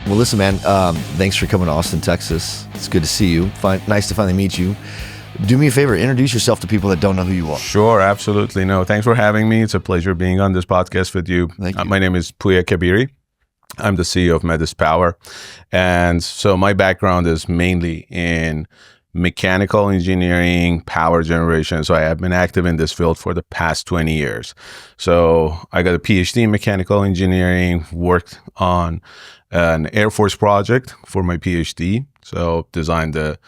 Well, listen, man, thanks for coming to Austin, Texas. It's good to see you. Nice to finally meet you. Do me a favor, introduce yourself to people that don't know who you are. Sure, absolutely. No, thanks for having me. It's a pleasure being on this podcast with you. Thank you. My name is Pooya Kabiri. I'm the CEO of METIS Power. And so my background is mainly in mechanical engineering, power generation. So I have been active in this field for the past 20 years. So I got a PhD in mechanical engineering, worked on an Air Force project for my PhD. So designed the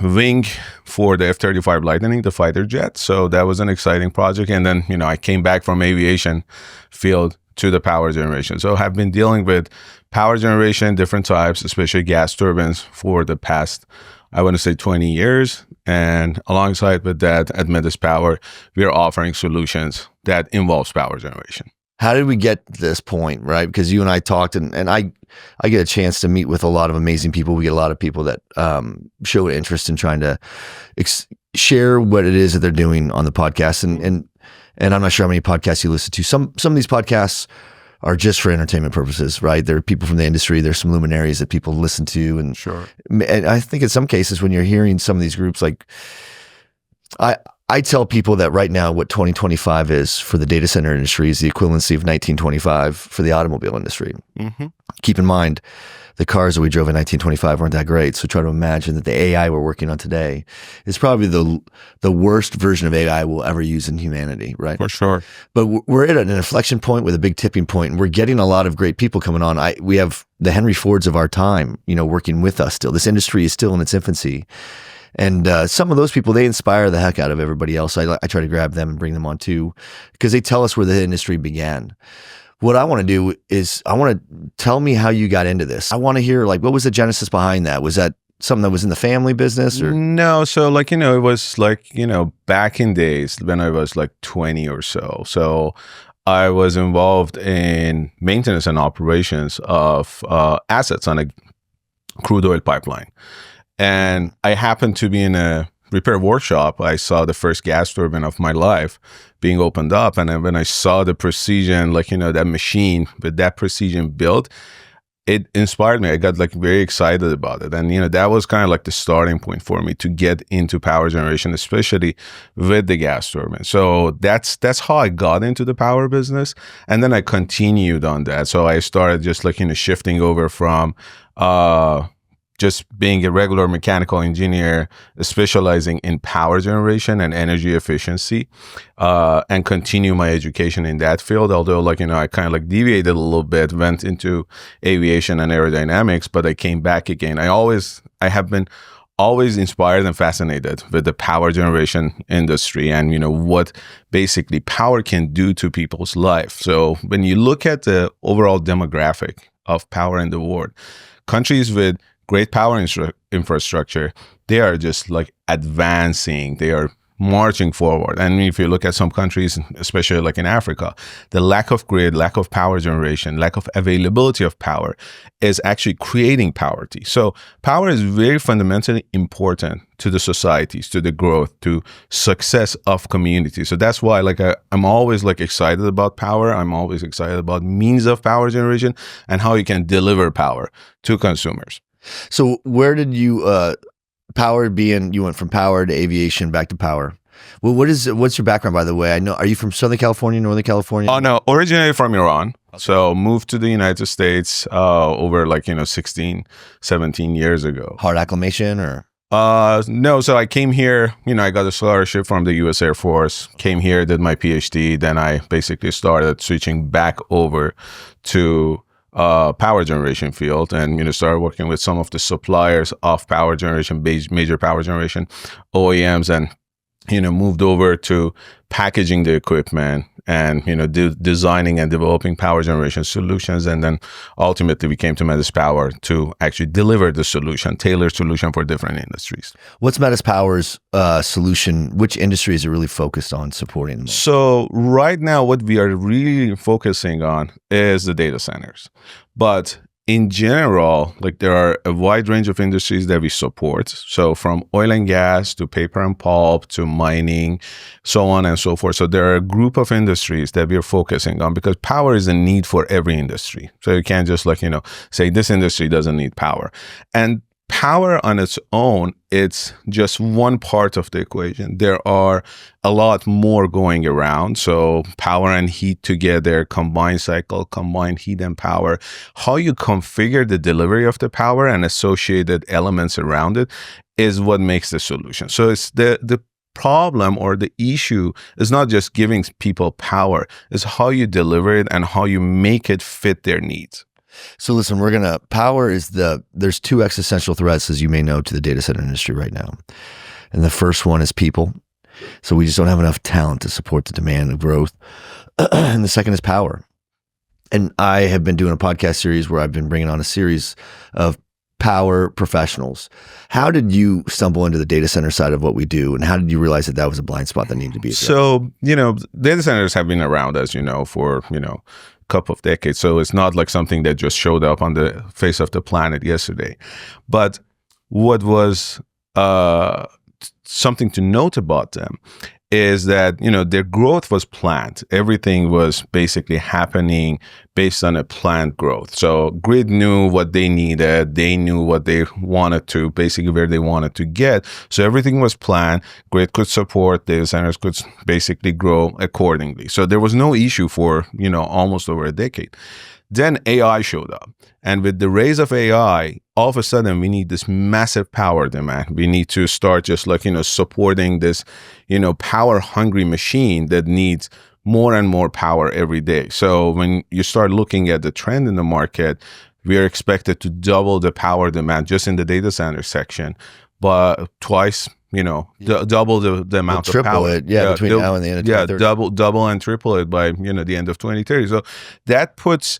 wing for the F-35 Lightning, the fighter jet. So that was an exciting project. And then, I came back from aviation field to the power generation. So I've been dealing with power generation, different types, especially gas turbines for the past, I want to say 20 years. And alongside with that, at METIS Power, we are offering solutions that involves power generation. How did we get to this point, right? Because you and I talked, and I get a chance to meet with a lot of amazing people. We get a lot of people that show interest in trying to share what it is that they're doing on the podcast. And I'm not sure how many podcasts you listen to. Some of these podcasts are just for entertainment purposes, right? There are people from the industry. There's some luminaries that people listen to. And, sure. And I think in some cases when you're hearing some of these groups, like I tell people that right now what 2025 is for the data center industry is the equivalency of 1925 for the automobile industry. Mm-hmm. Keep in mind, the cars that we drove in 1925 weren't that great. So try to imagine that the AI we're working on today is probably the worst version of AI we'll ever use in humanity, right? For sure. But we're at an inflection point with a big tipping point, and we're getting a lot of great people coming on. We have the Henry Fords of our time, working with us still. This industry is still in its infancy. And some of those people, they inspire the heck out of everybody else. I try to grab them and bring them on too, because they tell us where the industry began. What I want to do is tell me how you got into this. I want to hear, what was the genesis behind that? Was that something that was in the family business? Or? No. So it was back in days when I was 20 or so. So I was involved in maintenance and operations of assets on a crude oil pipeline. And I happened to be in a repair workshop. I saw the first gas turbine of my life being opened up. And then when I saw the precision, that machine with that precision built, it inspired me. I got very excited about it. And, that was kind of the starting point for me to get into power generation, especially with the gas turbine. So that's how I got into the power business. And then I continued on that. So I started just shifting over from, just being a regular mechanical engineer, specializing in power generation and energy efficiency, and continue my education in that field. Although, I kind of deviated a little bit, went into aviation and aerodynamics, but I came back again. I have been always inspired and fascinated with the power generation industry and, what basically power can do to people's life. So when you look at the overall demographic of power in the world, countries with great power infrastructure, they are just advancing. They are marching forward. And if you look at some countries, especially in Africa, the lack of grid, lack of power generation, lack of availability of power is actually creating poverty. So power is very fundamentally important to the societies, to the growth, to success of communities. So that's why I'm always excited about power. I'm always excited about means of power generation and how you can deliver power to consumers. So where did you power being? You went from power to aviation, back to power. Well, what's your background, by the way? I know. Are you from Southern California, Northern California? Oh no, originated from Iran. Okay. So moved to the United States over 16, 17 years ago. Hard acclimation or? No. So I came here. I got a scholarship from the U.S. Air Force. Came here, did my PhD. Then I basically started switching back over to power generation field and started working with some of the suppliers of power generation, major power generation OEMs, and moved over to packaging the equipment and designing and developing power generation solutions, and then ultimately we came to METIS Power to actually deliver the solution, tailored solution for different industries. What's METIS Power's solution? Which industry is it really focused on supporting? So right now, what we are really focusing on is the data centers, but in general, like there are a wide range of industries that we support. So from oil and gas to paper and pulp to mining, so on and so forth. So there are a group of industries that we're focusing on because power is a need for every industry. So you can't just say this industry doesn't need power. And power on its own, it's just one part of the equation. There are a lot more going around. So power and heat together, combined cycle, combined heat and power, how you configure the delivery of the power and associated elements around it is what makes the solution. So it's the problem or the issue is not just giving people power, it's how you deliver it and how you make it fit their needs. So listen, power is there's two existential threats, as you may know, to the data center industry right now. And the first one is people. So we just don't have enough talent to support the demand of growth. And the second is power. And I have been doing a podcast series where I've been bringing on a series of power professionals. How did you stumble into the data center side of what we do? And how did you realize that was a blind spot that needed to be addressed? So, data centers have been around, as you know, for, couple of decades. So it's not like something that just showed up on the face of the planet yesterday. But what was something to note about them is that, their growth was planned. Everything was basically happening based on a planned growth. So Grid knew what they needed. They knew what they wanted to, basically where they wanted to get. So everything was planned. Grid could support, data centers could basically grow accordingly. So there was no issue for, almost over a decade. Then AI showed up. And with the rise of AI, all of a sudden, we need this massive power demand. We need to start just supporting this, power-hungry machine that needs more and more power every day. So when you start looking at the trend in the market, we are expected to double the power demand just in the data center section, but twice, double the amount of power. Triple it, between now and the end of 2030. Double and triple it by, the end of 2030. So that puts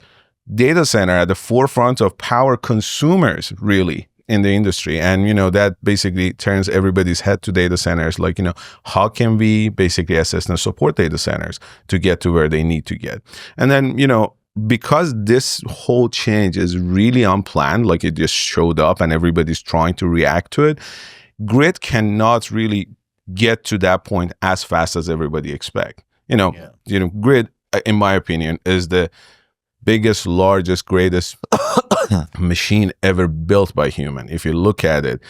data center at the forefront of power consumers, really, in the industry. And, that basically turns everybody's head to data centers. How can we basically assist and support data centers to get to where they need to get? And then, because this whole change is really unplanned, like it just showed up and everybody's trying to react to it, Grid cannot really get to that point as fast as everybody expect. Grid, in my opinion, is the biggest, largest, greatest machine ever built by human. If you look at it,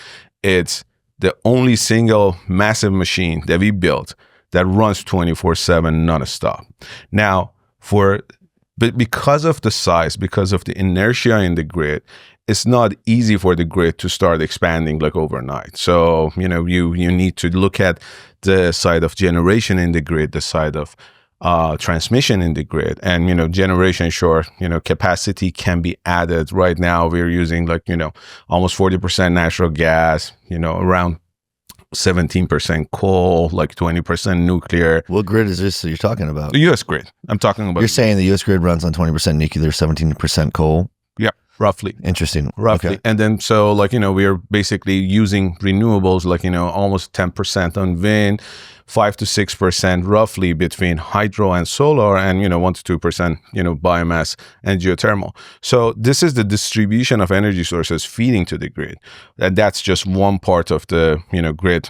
it's the only single massive machine that we built that runs 24/7 nonstop. Now, but because of the size, because of the inertia in the grid, it's not easy for the grid to start expanding like overnight. So, you need to look at the side of generation in the grid, the side of transmission in the grid, and generation, sure, capacity can be added. Right now we're using almost 40% natural gas, around 17% coal, 20% nuclear. What grid is this you're talking about? The U.S. grid. I'm talking about. You're saying the U.S. grid runs on 20% nuclear, 17% coal? Yeah, roughly. Interesting. Roughly. Okay. And then so we're basically using renewables almost 10% on wind, 5 to 6% roughly between hydro and solar, and 1 to 2% biomass and geothermal. So this is the distribution of energy sources feeding to the grid, and that's just one part of the grid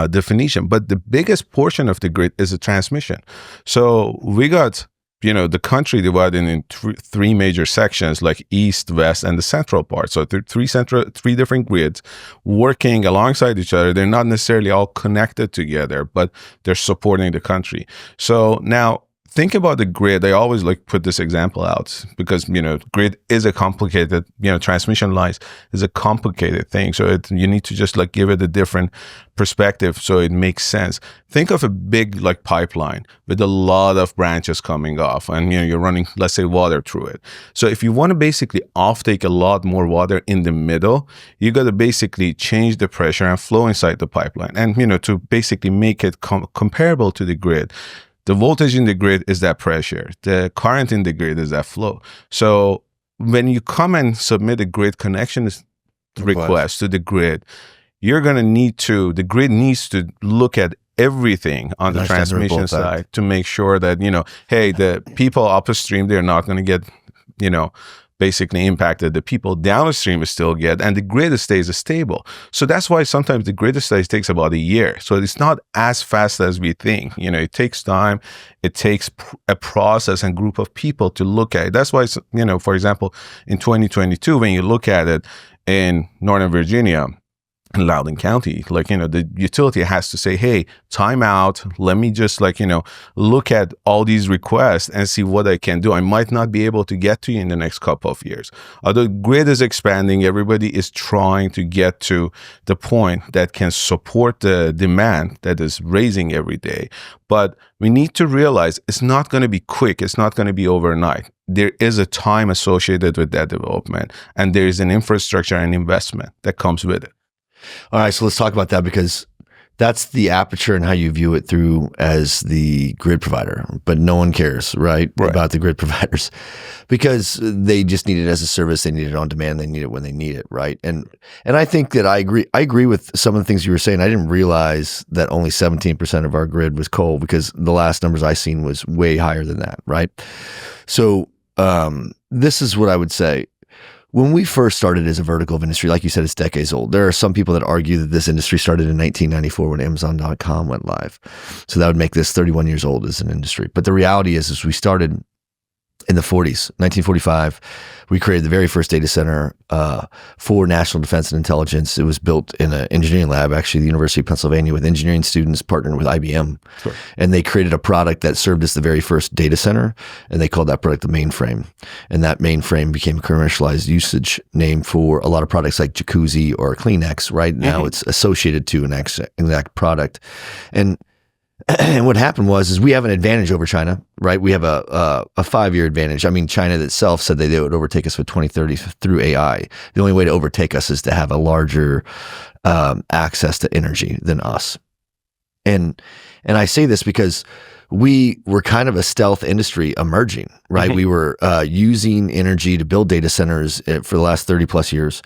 definition. But the biggest portion of the grid is the transmission. So we got the country divided in three major sections, like east, west, and the central part. So three different grids working alongside each other. They're not necessarily all connected together, but they're supporting the country. So now think about the grid. I always put this example out because, grid is a complicated, transmission lines is a complicated thing. So you need to just give it a different perspective so it makes sense. Think of a big pipeline with a lot of branches coming off, and you're running, let's say, water through it. So if you want to basically offtake a lot more water in the middle, you got to basically change the pressure and flow inside the pipeline, and to basically make it comparable to the grid. The voltage in the grid is that pressure. The current in the grid is that flow. So when you come and submit a grid connection request to the grid, you're going to the grid needs to look at everything on the transmission side to make sure that, hey, the people upstream, they're not going to get, basically impact that the people downstream still get, and the grid stays stable. So that's why sometimes the grid stays takes about a year. So it's not as fast as we think. It takes time. It takes a process and group of people to look at it. That's why, for example, in 2022, when you look at it in Northern Virginia, in Loudoun County, the utility has to say, hey, time out. Let me just look at all these requests and see what I can do. I might not be able to get to you in the next couple of years. Although grid is expanding, everybody is trying to get to the point that can support the demand that is raising every day. But we need to realize it's not going to be quick. It's not going to be overnight. There is a time associated with that development, and there is an infrastructure and investment that comes with it. All right, so let's talk about that, because that's the aperture and how you view it through as the grid provider. But no one cares, right, about the grid providers, because they just need it as a service. They need it on demand. They need it when they need it, right? And I think that I agree with some of the things you were saying. I didn't realize that only 17% of our grid was coal, because the last numbers I seen was way higher than that, right? So this is what I would say. When we first started as a vertical of industry, like you said, it's decades old. There are some people that argue that this industry started in 1994 when Amazon.com went live. So that would make this 31 years old as an industry. But the reality is we started in the 40s, 1945. We created the very first data center for national defense and intelligence. It was built in an engineering lab, actually, the University of Pennsylvania, with engineering students partnered with IBM. Sure. And they created a product that served as the very first data center, and they called that product the mainframe. And that mainframe became a commercialized usage name for a lot of products like Jacuzzi or Kleenex. Right now, it's associated to an exact product. And what happened is we have an advantage over China, right? We have a 5-year advantage. I mean, China itself said they would overtake us by 2030 through AI. The only way to overtake us is to have a larger access to energy than us. And I say this because we were kind of a stealth industry emerging, right? We were using energy to build data centers for the last 30 plus years.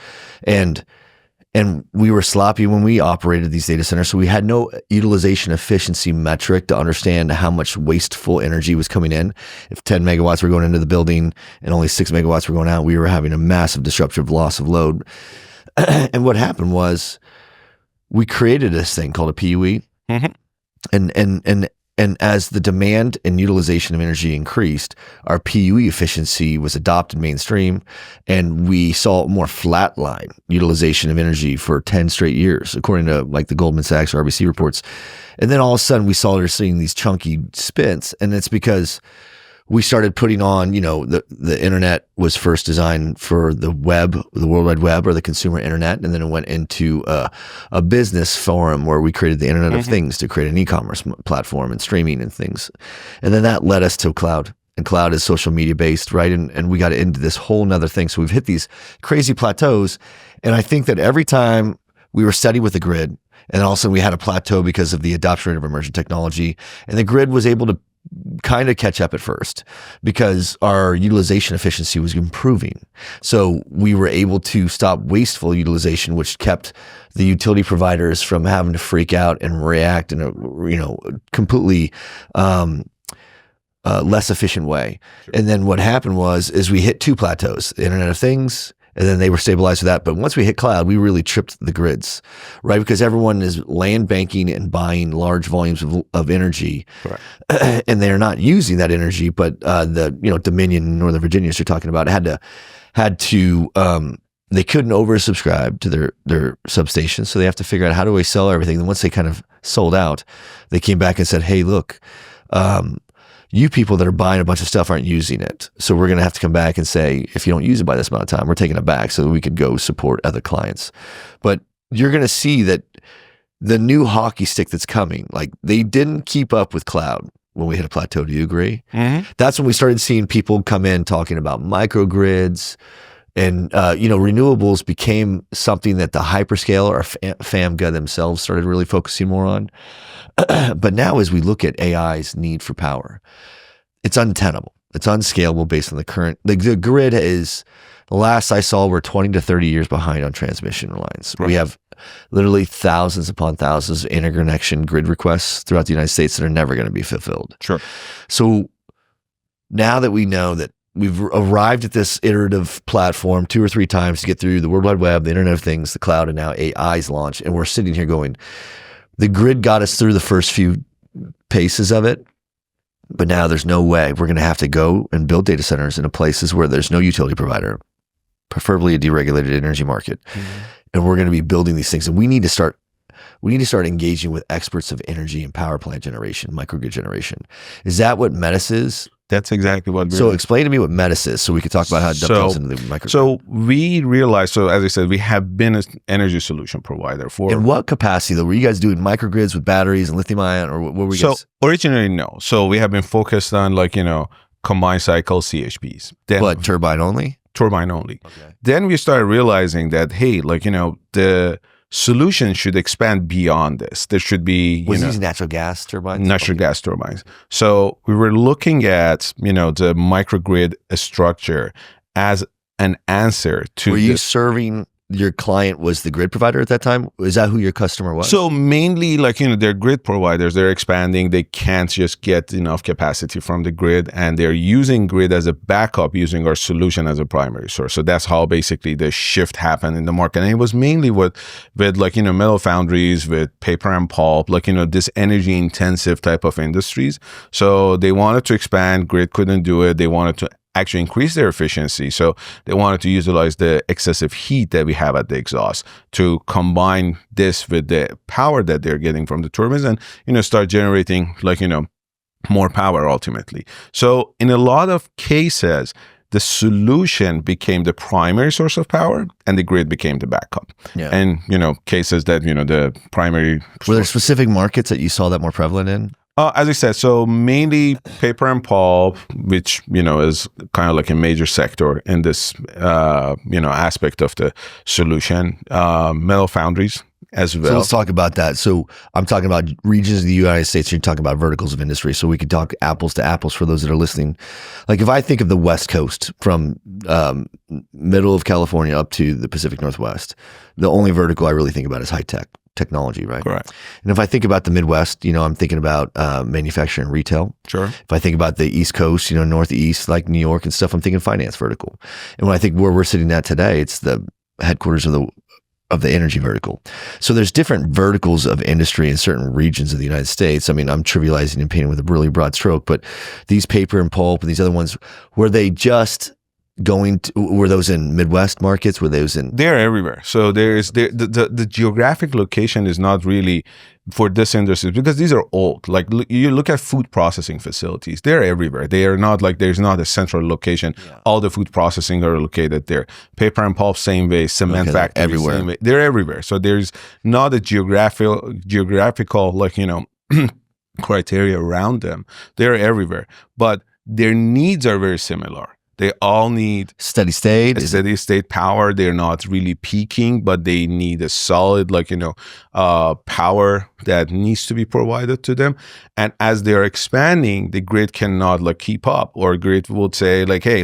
And we were sloppy when we operated these data centers. So we had no utilization efficiency metric to understand how much wasteful energy was coming in. If 10 megawatts were going into the building and only 6 megawatts were going out, we were having a massive disruptive loss of load. And what happened was we created this thing called a PUE. And as the demand and utilization of energy increased, our PUE efficiency was adopted mainstream, and we saw more flatline utilization of energy for 10 straight years, according to like the Goldman Sachs or RBC reports. And then all of a sudden we started seeing these chunky spits, and it's because we started putting on, the internet was first designed for the web, the World Wide Web, or the consumer internet. And then it went into a business forum where we created the Internet of Things to create an e-commerce platform and streaming and things. And then that led us to cloud. And cloud is social media based, right? And we got into this whole nother thing. So we've hit these crazy plateaus. And I think that every time we were steady with the grid, and also we had a plateau because of the adoption rate of emergent technology, and the grid was able to kind of catch up at first because our utilization efficiency was improving. So we were able to stop wasteful utilization, which kept the utility providers from having to freak out and react in a, completely less efficient way. Sure. And then what happened is we hit two plateaus, the Internet of Things, and then they were stabilized with that. But once we hit cloud, we really tripped the grids, right? Because everyone is land banking and buying large volumes of energy, right. And they're not using that energy. But Dominion in Northern Virginia, you're talking about, had to they couldn't oversubscribe to their substations, so they have to figure out how do we sell everything. And once they kind of sold out, they came back and said, "Hey, look." You people that are buying a bunch of stuff aren't using it. So we're going to have to come back and say, if you don't use it by this amount of time, we're taking it back so that we could go support other clients. But you're going to see that the new hockey stick that's coming, like they didn't keep up with cloud when we hit a plateau. Do you agree? That's when we started seeing people come in talking about microgrids, and renewables became something that the hyperscaler or FAMGA themselves started really focusing more on. But now as we look at AI's need for power, it's untenable. It's unscalable based on the current, the grid is, the last I saw, we're 20 to 30 years behind on transmission lines. Right. We have literally thousands upon thousands of interconnection grid requests throughout the United States that are never going to be fulfilled. Sure. So now that we know that we've arrived at this iterative platform 2 or 3 times to get through the World Wide Web, the Internet of Things, the cloud, and now AI's launched. And we're sitting here going, the grid got us through the first few paces of it, but now there's no way. We're going to have to go and build data centers in places where there's no utility provider, preferably a deregulated energy market. And we're going to be building these things. And we need to start engaging with experts of energy and power plant generation, microgrid generation. Is that what METIS is? That's exactly what we're So explain to me what METIS is so we could talk about how it dovetails into the microgrid. So we realized, as I said, we have been an energy solution provider for... In what capacity though? Were you guys doing microgrids with batteries and lithium ion, or what were you guys? So originally, no. So we have been focused on combined cycle CHPs. Then, What, turbine only? Turbine only. Okay. Then we started realizing that, hey, the solution should expand beyond this. There should be, Was these natural gas turbines? natural gas turbines. So we were looking at, the microgrid structure as an answer to Were you serving, your client was the grid provider at that time? Is that who your customer was? So mainly they're grid providers, they're expanding, they can't just get enough capacity from the grid, and they're using grid as a backup, using our solution as a primary source. So that's how basically the shift happened in the market. And it was mainly with metal foundries, with paper and pulp, this energy intensive type of industries. So they wanted to expand, grid couldn't do it. They wanted to actually increase their efficiency. So they wanted to utilize the excessive heat that we have at the exhaust to combine this with the power that they're getting from the turbines and, start generating more power ultimately. So in a lot of cases, the solution became the primary source of power and the grid became the backup. Yeah. And, cases that, the primary... Were there specific markets that you saw that more prevalent in? As I said, so mainly paper and pulp, which, is kind of like a major sector in this, aspect of the solution. Metal foundries as well. So let's talk about that. So I'm talking about regions of the United States. You're talking about verticals of industry. So we could talk apples to apples for those that are listening. Like if I think of the West Coast from middle of California up to the Pacific Northwest, the only vertical I really think about is high tech. Technology, right? Correct. And if I think about the Midwest, I'm thinking about manufacturing and retail. Sure. If I think about the East Coast, Northeast, like New York and stuff, I'm thinking finance vertical. And when I think where we're sitting at today, it's the headquarters of the energy vertical. So there's different verticals of industry in certain regions of the United States. I mean, I'm trivializing and painting with a really broad stroke, but these paper and pulp and these other ones, were they just were those in Midwest markets? Were those in? They're everywhere. So the geographic location is not really for this industry because these are old. Like you look at food processing facilities, they're everywhere. They are not there's not a central location. Yeah. All the food processing are located there. Paper and pulp, same way. Cement factories, everywhere. Same way. They're everywhere. So there's not a geographical criteria around them. They're everywhere. But their needs are very similar. They all need steady state power. They're not really peaking, but they need a solid, power that needs to be provided to them. And as they're expanding, the grid cannot keep up, or grid would say hey,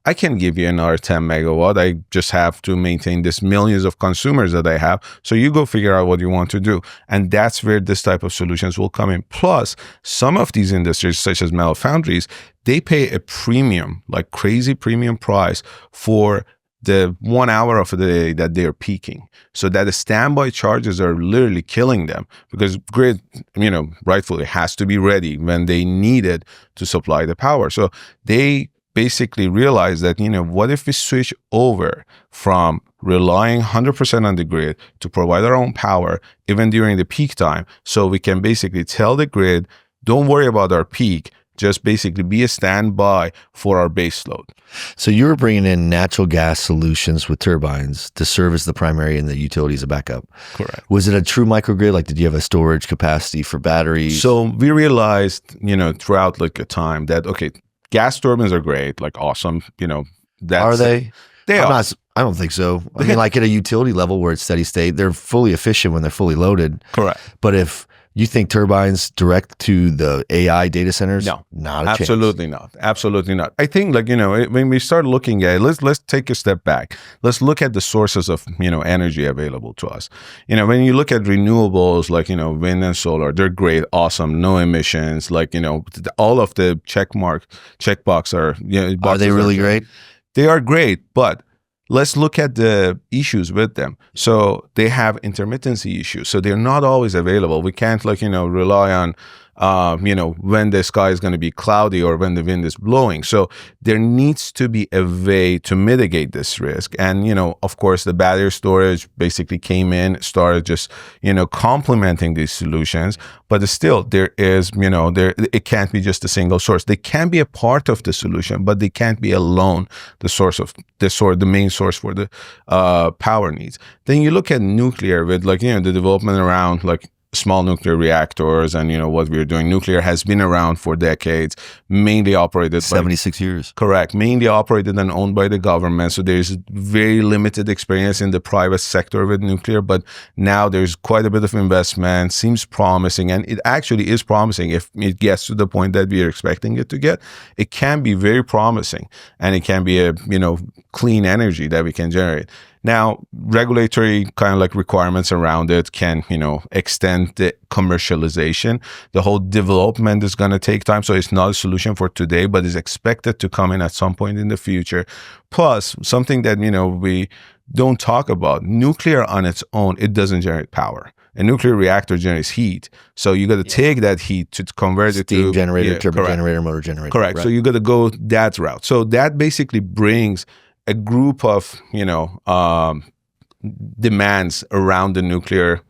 I can give you another 10 megawatt. I just have to maintain this millions of consumers that I have. So you go figure out what you want to do. And that's where this type of solutions will come in. Plus, some of these industries, such as metal foundries, they pay a premium, crazy premium price for the 1 hour of the day that they're peaking. So that the standby charges are literally killing them because grid, rightfully has to be ready when they need it to supply the power. So they basically realize that, what if we switch over from relying 100% on the grid to provide our own power, even during the peak time, so we can basically tell the grid, don't worry about our peak, just basically be a standby for our base load. So you were bringing in natural gas solutions with turbines to serve as the primary and the utility as a backup. Correct. Was it a true microgrid? Did you have a storage capacity for batteries? So we realized, throughout a time that, okay, gas turbines are great, awesome, Are they? They are. I don't think so. I mean, at a utility level where it's steady state, they're fully efficient when they're fully loaded. Correct. But if You think turbines direct to the AI data centers? No, not a absolutely chance. not. Absolutely not. I think, like, when we start looking at it, let's take a step back. Let's look at the sources of, energy available to us. When you look at renewables, like, wind and solar, they're great, awesome, no emissions, like, all of the checkbox Are they really great? They are great, but let's look at the issues with them. So they have intermittency issues. So they're not always available. We can't rely on, when the sky is going to be cloudy or when the wind is blowing. So there needs to be a way to mitigate this risk. And, of course, the battery storage basically came in, started just, complementing these solutions. But still, there is, it can't be just a single source. They can be a part of the solution, but they can't be alone the main source for the power needs. Then you look at nuclear with the development around small nuclear reactors and what we're doing. Nuclear has been around for decades, mainly operated 76 years. Correct. Mainly operated and owned by the government. So there's very limited experience in the private sector with nuclear, but now there's quite a bit of investment, seems promising, and it actually is promising. If it gets to the point that we are expecting it to get, it can be very promising, and it can be a clean energy that we can generate. Now, regulatory kind of requirements around it can, extend the commercialization. The whole development is going to take time. So it's not a solution for today, but is expected to come in at some point in the future. Plus, something that, we don't talk about, nuclear on its own, it doesn't generate power. A nuclear reactor generates heat. So you got to take that heat to convert it to steam generator, turbo generator, motor generator. Correct. Right. So you got to go that route. So that basically brings a group of, demands around the nuclear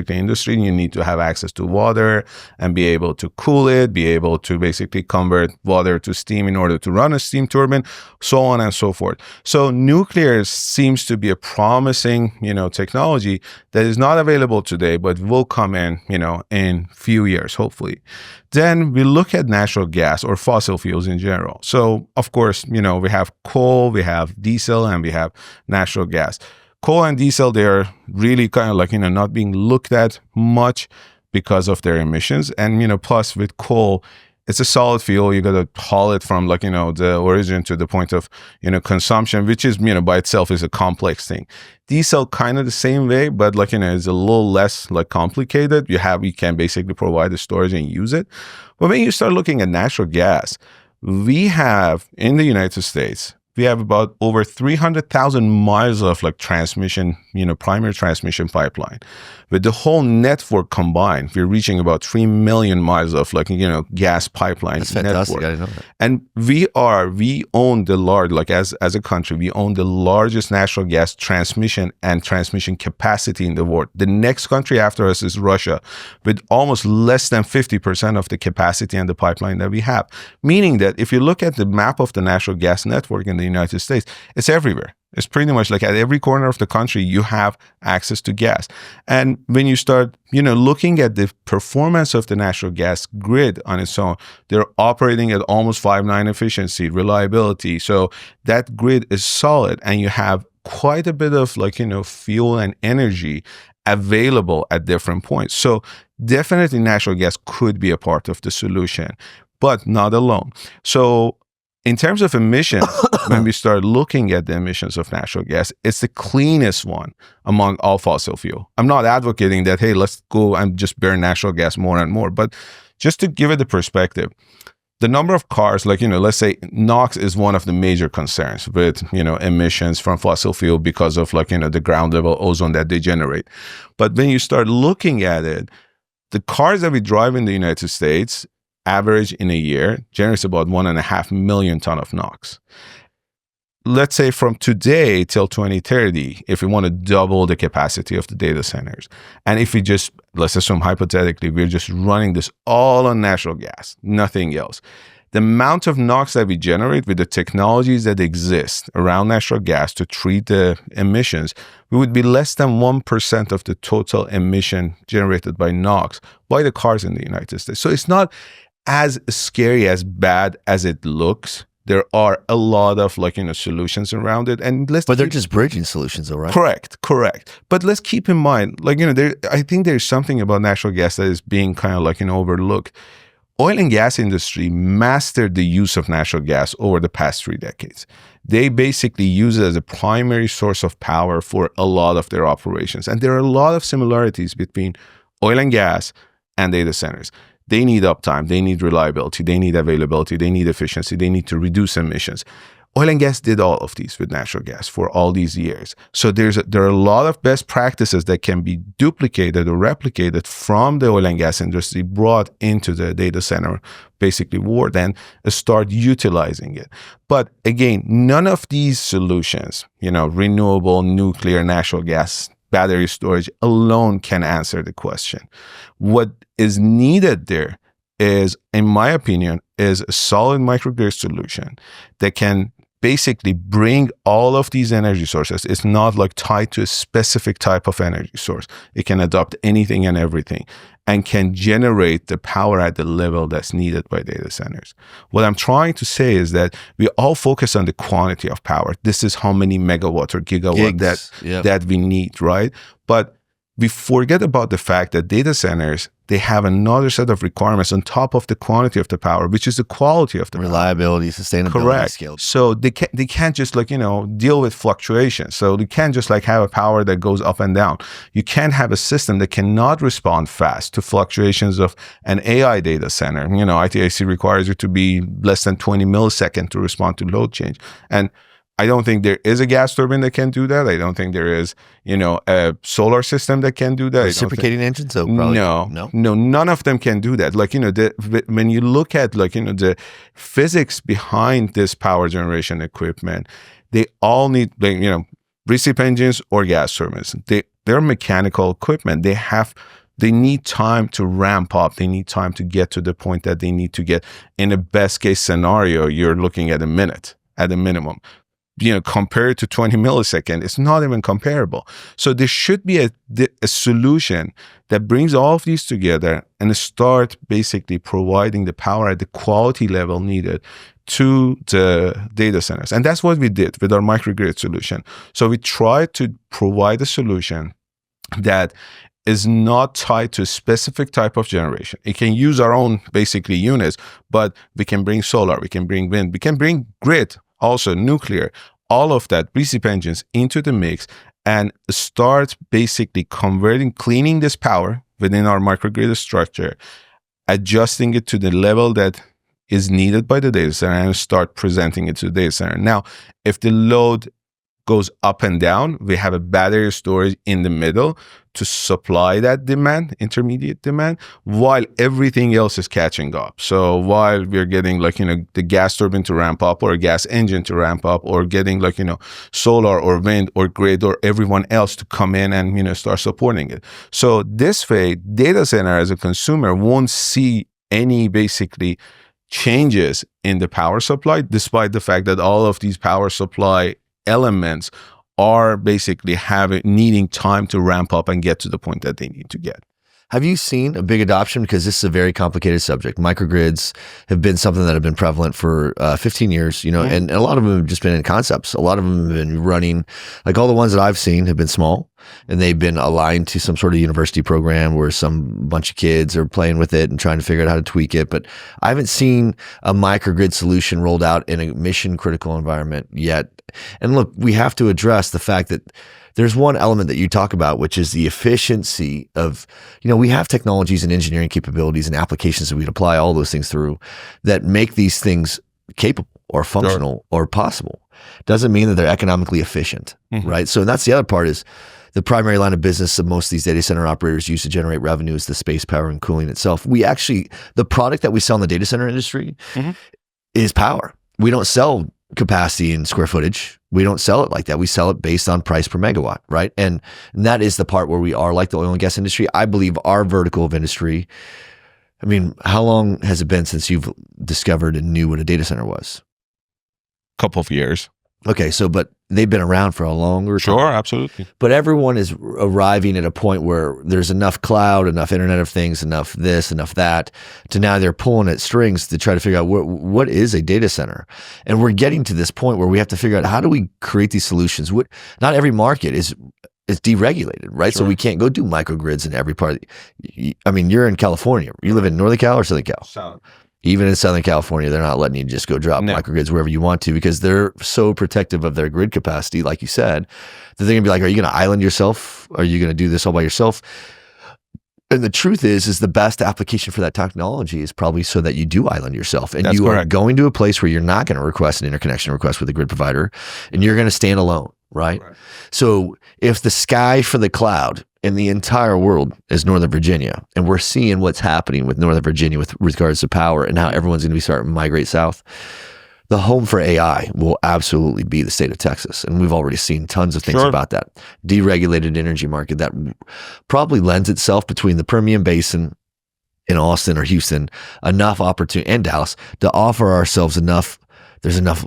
industry. You need to have access to water and be able to cool it, be able to basically convert water to steam in order to run a steam turbine, so on and so forth. So nuclear seems to be a promising, technology that is not available today, but will come in few years, hopefully. Then we look at natural gas or fossil fuels in general. So of course, we have coal, we have diesel, and we have natural gas. Coal and diesel, they're really kind of not being looked at much because of their emissions. And, plus with coal, it's a solid fuel. You got to haul it from the origin to the point of, consumption, which is, by itself is a complex thing. Diesel kind of the same way, but it's a little less complicated. You can basically provide the storage and use it. But when you start looking at natural gas, we have in the United States, we have about over 300,000 miles of transmission, primary transmission pipeline. With the whole network combined, we're reaching about 3 million miles of gas pipeline That's fantastic. network. I didn't know that. And we own the large, as a country, we own the largest natural gas transmission and transmission capacity in the world. The next country after us is Russia, with almost less than 50% of the capacity and the pipeline that we have. Meaning that if you look at the map of the natural gas network in the United States, it's everywhere. It's pretty much at every corner of the country, you have access to gas. And when you start, looking at the performance of the natural gas grid on its own, they're operating at almost 5.9 efficiency, reliability. So that grid is solid, and you have quite a bit of fuel and energy available at different points. So definitely natural gas could be a part of the solution, but not alone. So in terms of emissions, when we start looking at the emissions of natural gas, it's the cleanest one among all fossil fuel. I'm not advocating that, hey, let's go and just burn natural gas more and more. But just to give it the perspective, the number of cars, let's say NOx is one of the major concerns with, emissions from fossil fuel because of the ground level ozone that they generate. But when you start looking at it, the cars that we drive in the United States, average in a year, generates about 1.5 million ton of NOx. Let's say from today till 2030, if we want to double the capacity of the data centers, and if we just, let's assume hypothetically, we're just running this all on natural gas, nothing else, the amount of NOx that we generate with the technologies that exist around natural gas to treat the emissions, we would be less than 1% of the total emission generated by NOx by the cars in the United States. So it's not as scary, as bad as it looks. there are a lot of solutions around it. And but they're just bridging solutions though, right? Correct. But let's keep in mind, I think there's something about natural gas that is being kind of overlooked. Oil and gas industry mastered the use of natural gas over the past 3 decades. They basically use it as a primary source of power for a lot of their operations. And there are a lot of similarities between oil and gas and data centers. They need uptime, they need reliability, they need availability, they need efficiency, they need to reduce emissions. Oil and gas did all of these with natural gas for all these years. So there are a lot of best practices that can be duplicated or replicated from the oil and gas industry, brought into the data center, basically world, and start utilizing it. But again, none of these solutions, renewable, nuclear, natural gas, battery storage alone can answer the question. What is needed there is, in my opinion, is a solid microgrid solution that can basically bring all of these energy sources. It's not tied to a specific type of energy source. It can adopt anything and everything and can generate the power at the level that's needed by data centers. What I'm trying to say is that we all focus on the quantity of power. This is how many megawatt or gigawatt that we need, right? But we forget about the fact that data centers, they have another set of requirements on top of the quantity of the power, which is the quality of the reliability, power. Sustainability, correct. Scale. So they can't just deal with fluctuations. So they can't just have a power that goes up and down. You can't have a system that cannot respond fast to fluctuations of an AI data center. ITIC requires you to be less than 20 milliseconds to respond to load change. And I don't think there is a gas turbine that can do that. I don't think there is, a solar system that can do that. Reciprocating engines? So probably no, none of them can do that. When you look at the physics behind this power generation equipment, they all need, recip engines or gas turbines. They're mechanical equipment. They need time to ramp up. They need time to get to the point that they need to get. In a best case scenario, you're looking at a minute at a minimum. Compared to 20 milliseconds, it's not even comparable. So there should be a solution that brings all of these together and start basically providing the power at the quality level needed to the data centers. And that's what we did with our microgrid solution. So we tried to provide a solution that is not tied to a specific type of generation. It can use our own basically units, but we can bring solar, we can bring wind, we can bring grid, also nuclear, all of that, recip engines into the mix and start basically cleaning this power within our microgrid structure, adjusting it to the level that is needed by the data center and start presenting it to the data center. Now, if the load goes up and down, we have a battery storage in the middle to supply that demand, intermediate demand, while everything else is catching up. So while we're getting the gas turbine to ramp up or a gas engine to ramp up or getting solar or wind or grid or everyone else to come in and start supporting it. So this way, data center as a consumer won't see any basically changes in the power supply, despite the fact that all of these power supply elements are basically needing time to ramp up and get to the point that they need to get. Have you seen a big adoption? Because this is a very complicated subject. Microgrids have been something that have been prevalent for 15 years, and a lot of them have just been in concepts. A lot of them have been running, all the ones that I've seen have been small, and they've been aligned to some sort of university program where some bunch of kids are playing with it and trying to figure out how to tweak it. But I haven't seen a microgrid solution rolled out in a mission critical environment yet. And look, we have to address the fact that there's one element that you talk about, which is the efficiency of, we have technologies and engineering capabilities and applications that we can apply all those things through that make these things capable or functional or possible. Doesn't mean that they're economically efficient, right? So that's the other part is the primary line of business that most of these data center operators use to generate revenue is the space, power, and cooling itself. The product that we sell in the data center industry is power. We don't sell capacity in square footage. We don't sell it like that. We sell it based on price per megawatt, right? And that is the part where we are like the oil and gas industry. I believe our vertical of industry, how long has it been since you've discovered and knew what a data center was? Couple of years. Okay, so but they've been around for a longer time. Sure, absolutely. But everyone is arriving at a point where there's enough cloud, enough Internet of Things, enough this, enough that, to now they're pulling at strings to try to figure out what is a data center. And we're getting to this point where we have to figure out, how do we create these solutions? Not every market is deregulated, right? Sure. So we can't go do microgrids in every part. I mean, you're in California. You live in Northern Cal or Southern Cal? South. Even in Southern California, they're not letting you just go drop microgrids wherever you want to, because they're so protective of their grid capacity, like you said, that they're going to be like, are you going to island yourself? Are you going to do this all by yourself? And the truth is the best application for that technology is probably so that you do island yourself. And you are going to a place where you're not going to request an interconnection request with a grid provider, and you're going to stand alone, right? So if the sky for the cloud in the entire world is Northern Virginia, and we're seeing what's happening with Northern Virginia with regards to power and how everyone's going to be starting to migrate south, the home for AI will absolutely be the state of Texas. And we've already seen tons of things about that. Deregulated energy market that probably lends itself between the Permian Basin in Austin or Houston, enough opportunity, and Dallas, to offer ourselves enough. There's enough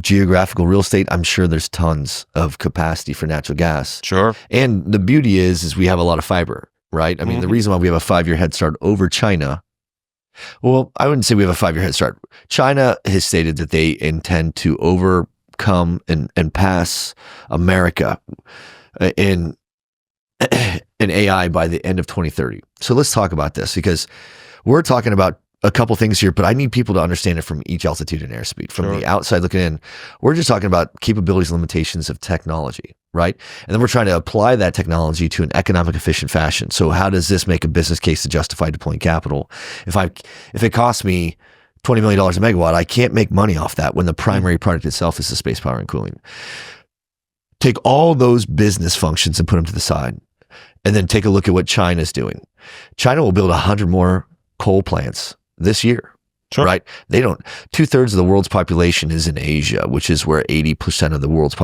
geographical real estate. I'm sure there's tons of capacity for natural gas. Sure. And the beauty is we have a lot of fiber, right? I mean, the reason why we have a 5-year head start over China, well, I wouldn't say we have a 5-year head start. China has stated that they intend to overcome and pass America in AI by the end of 2030. So let's talk about this, because we're talking about a couple things here, but I need people to understand it from each altitude and airspeed. From the outside looking in, we're just talking about capabilities and limitations of technology, right? And then we're trying to apply that technology to an economic efficient fashion. So how does this make a business case to justify deploying capital? If it costs me $20 million a megawatt, I can't make money off that when the primary product itself is the space power and cooling. Take all those business functions and put them to the side, and then take a look at what China's doing. China will build 100 more coal plants this year, right? They don't. 2/3 of the world's population is in Asia, which is where 80% of the world's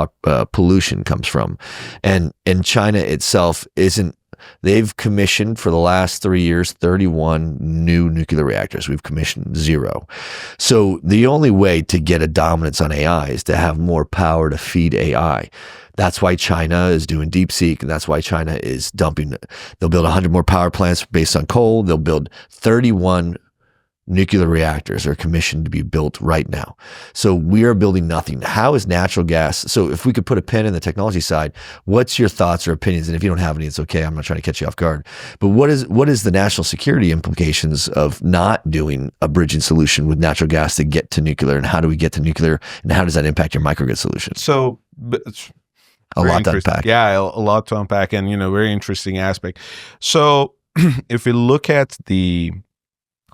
pollution comes from. And China itself isn't. They've commissioned for the last 3 years 31 new nuclear reactors. We've commissioned 0. So the only way to get a dominance on AI is to have more power to feed AI. That's why China is doing DeepSeek, and that's why China is dumping. They'll build 100 more power plants based on coal. They'll build 31 nuclear reactors are commissioned to be built right now. So we are building nothing. How is natural gas? So if we could put a pin in the technology side, what's your thoughts or opinions? And if you don't have any, it's okay. I'm not trying to catch you off guard. But what is the national security implications of not doing a bridging solution with natural gas to get to nuclear? And how do we get to nuclear? And how does that impact your microgrid solution? So a lot to unpack. Yeah, a lot to unpack, and very interesting aspect. So if we look at the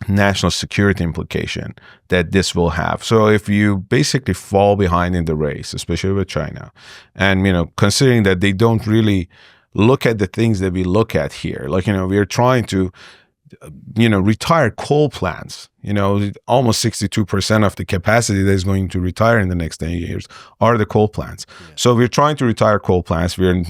national security implication that this will have. So if you basically fall behind in the race, especially with China, and considering that they don't really look at the things that we look at here, like we are trying to retire coal plants. Almost 62% of the capacity that is going to retire in the next 10 years are the coal plants. Yeah. So we're trying to retire coal plants. We're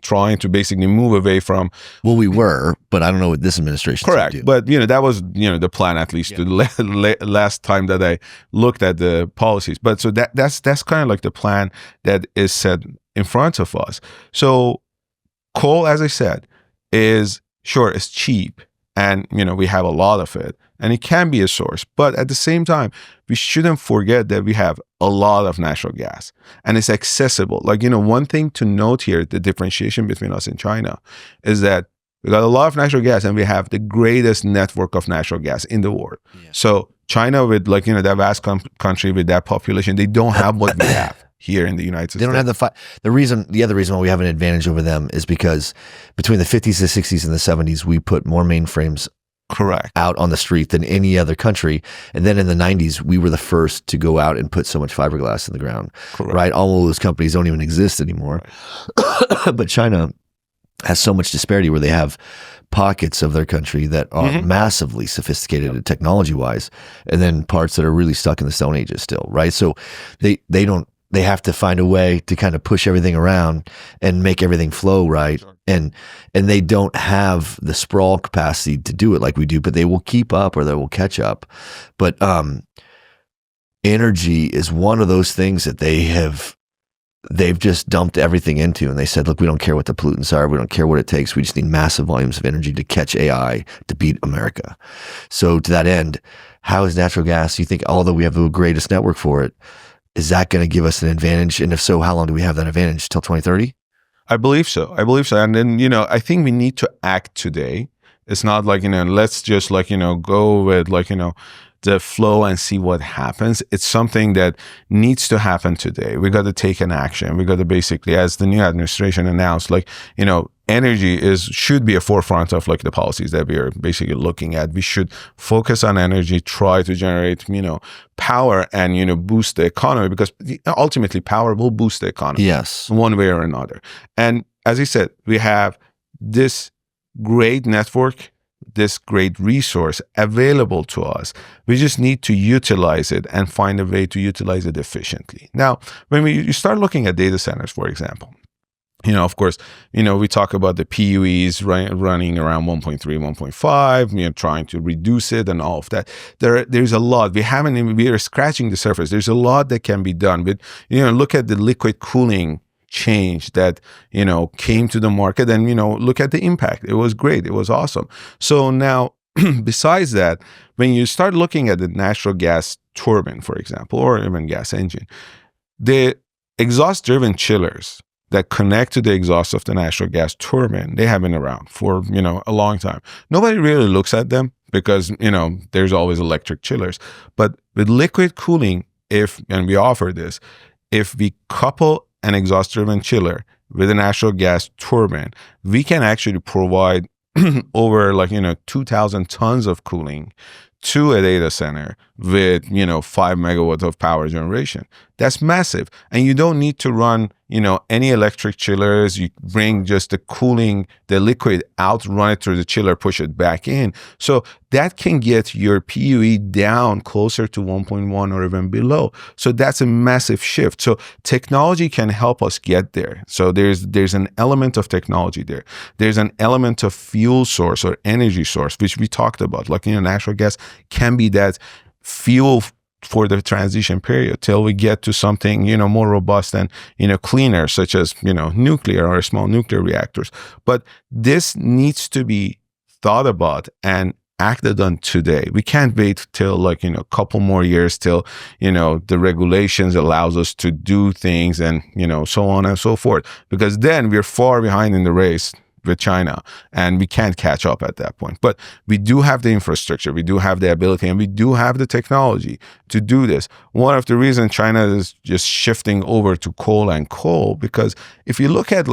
trying to basically move away from. Well, we were, but I don't know what this administration. Correct, but that was the plan, at least the last time that I looked at the policies. But so that's kind of like the plan that is set in front of us. So coal, as I said, is it's cheap. And, we have a lot of it, and it can be a source. But at the same time, we shouldn't forget that we have a lot of natural gas, and it's accessible. Like, one thing to note here, the differentiation between us and China is that we got a lot of natural gas, and we have the greatest network of natural gas in the world. Yeah. So China, with that vast country with that population, they don't have what we have here in the United States. They don't have the other reason why we have an advantage over them is because between the 50s, the 60s, and the 70s, we put more mainframes out on the street than any other country. And then in the 90s, we were the first to go out and put so much fiberglass in the ground. Right? All of those companies don't even exist anymore. Right. But China has so much disparity where they have pockets of their country that are massively sophisticated technology-wise, and then parts that are really stuck in the Stone Ages still, right? So they have to find a way to kind of push everything around and make everything flow right. Sure. And they don't have the sprawl capacity to do it like we do, but they will keep up or they will catch up. But energy is one of those things that they have they've just dumped everything into, and they said, look, we don't care what the pollutants are. We don't care what it takes. We just need massive volumes of energy to catch AI to beat America. So to that end, how is natural gas, you think, although we have the greatest network for it, is that going to give us an advantage? And if so, how long do we have that advantage? Till 2030? I believe so. And then, I think we need to act today. It's not like, let's just like, go with like, the flow and see what happens. It's something that needs to happen today. We got to take an action. We got to basically, as the new administration announced, like, energy should be a forefront of like the policies that we are basically looking at. We should focus on energy, try to generate, power and, boost the economy, because ultimately power will boost the economy. Yes. One way or another. And as I said, we have this great network, this great resource available to us. We just need to utilize it and find a way to utilize it efficiently. Now, when you start looking at data centers, for example, of course, we talk about the PUEs running around 1.3, 1.5, trying to reduce it and all of that. There's a lot. We are scratching the surface. There's a lot that can be done. But, look at the liquid cooling change that, came to the market, and, look at the impact. It was great. It was awesome. So now, besides that, when you start looking at the natural gas turbine, for example, or even gas engine, the exhaust-driven chillers that connect to the exhaust of the natural gas turbine, they have been around for, a long time. Nobody really looks at them because, there's always electric chillers. But with liquid cooling, and we offer this, if we couple an exhaust-driven chiller with a natural gas turbine, we can actually provide over 2,000 tons of cooling to a data center with, 5 megawatts of power generation. That's massive. And you don't need to run, any electric chillers. You bring just the cooling, the liquid out, run it through the chiller, push it back in. So that can get your PUE down closer to 1.1 or even below. So that's a massive shift. So technology can help us get there. So there's an element of technology there. There's an element of fuel source or energy source, which we talked about. Like, natural gas can be that fuel for the transition period till we get to something, more robust and, cleaner, such as, nuclear or small nuclear reactors. But this needs to be thought about and acted on today. We can't wait till a couple more years till, the regulations allows us to do things and, so on and so forth, because then we're far behind in the race with China, and we can't catch up at that point. But we do have the infrastructure, we do have the ability, and we do have the technology to do this. One of the reasons China is just shifting over to coal, because if you look at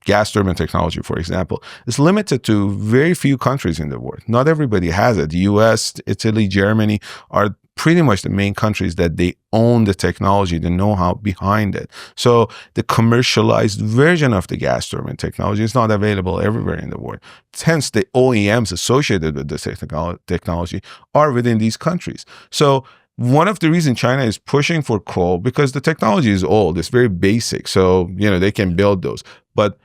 gas turbine technology, for example, it's limited to very few countries in the world. Not everybody has it. The US, Italy, Germany are pretty much the main countries that they own the technology, the know-how behind it. So the commercialized version of the gas turbine technology is not available everywhere in the world. Hence, the OEMs associated with this technology are within these countries. So one of the reasons China is pushing for coal, because the technology is old, it's very basic. So, they can build those. But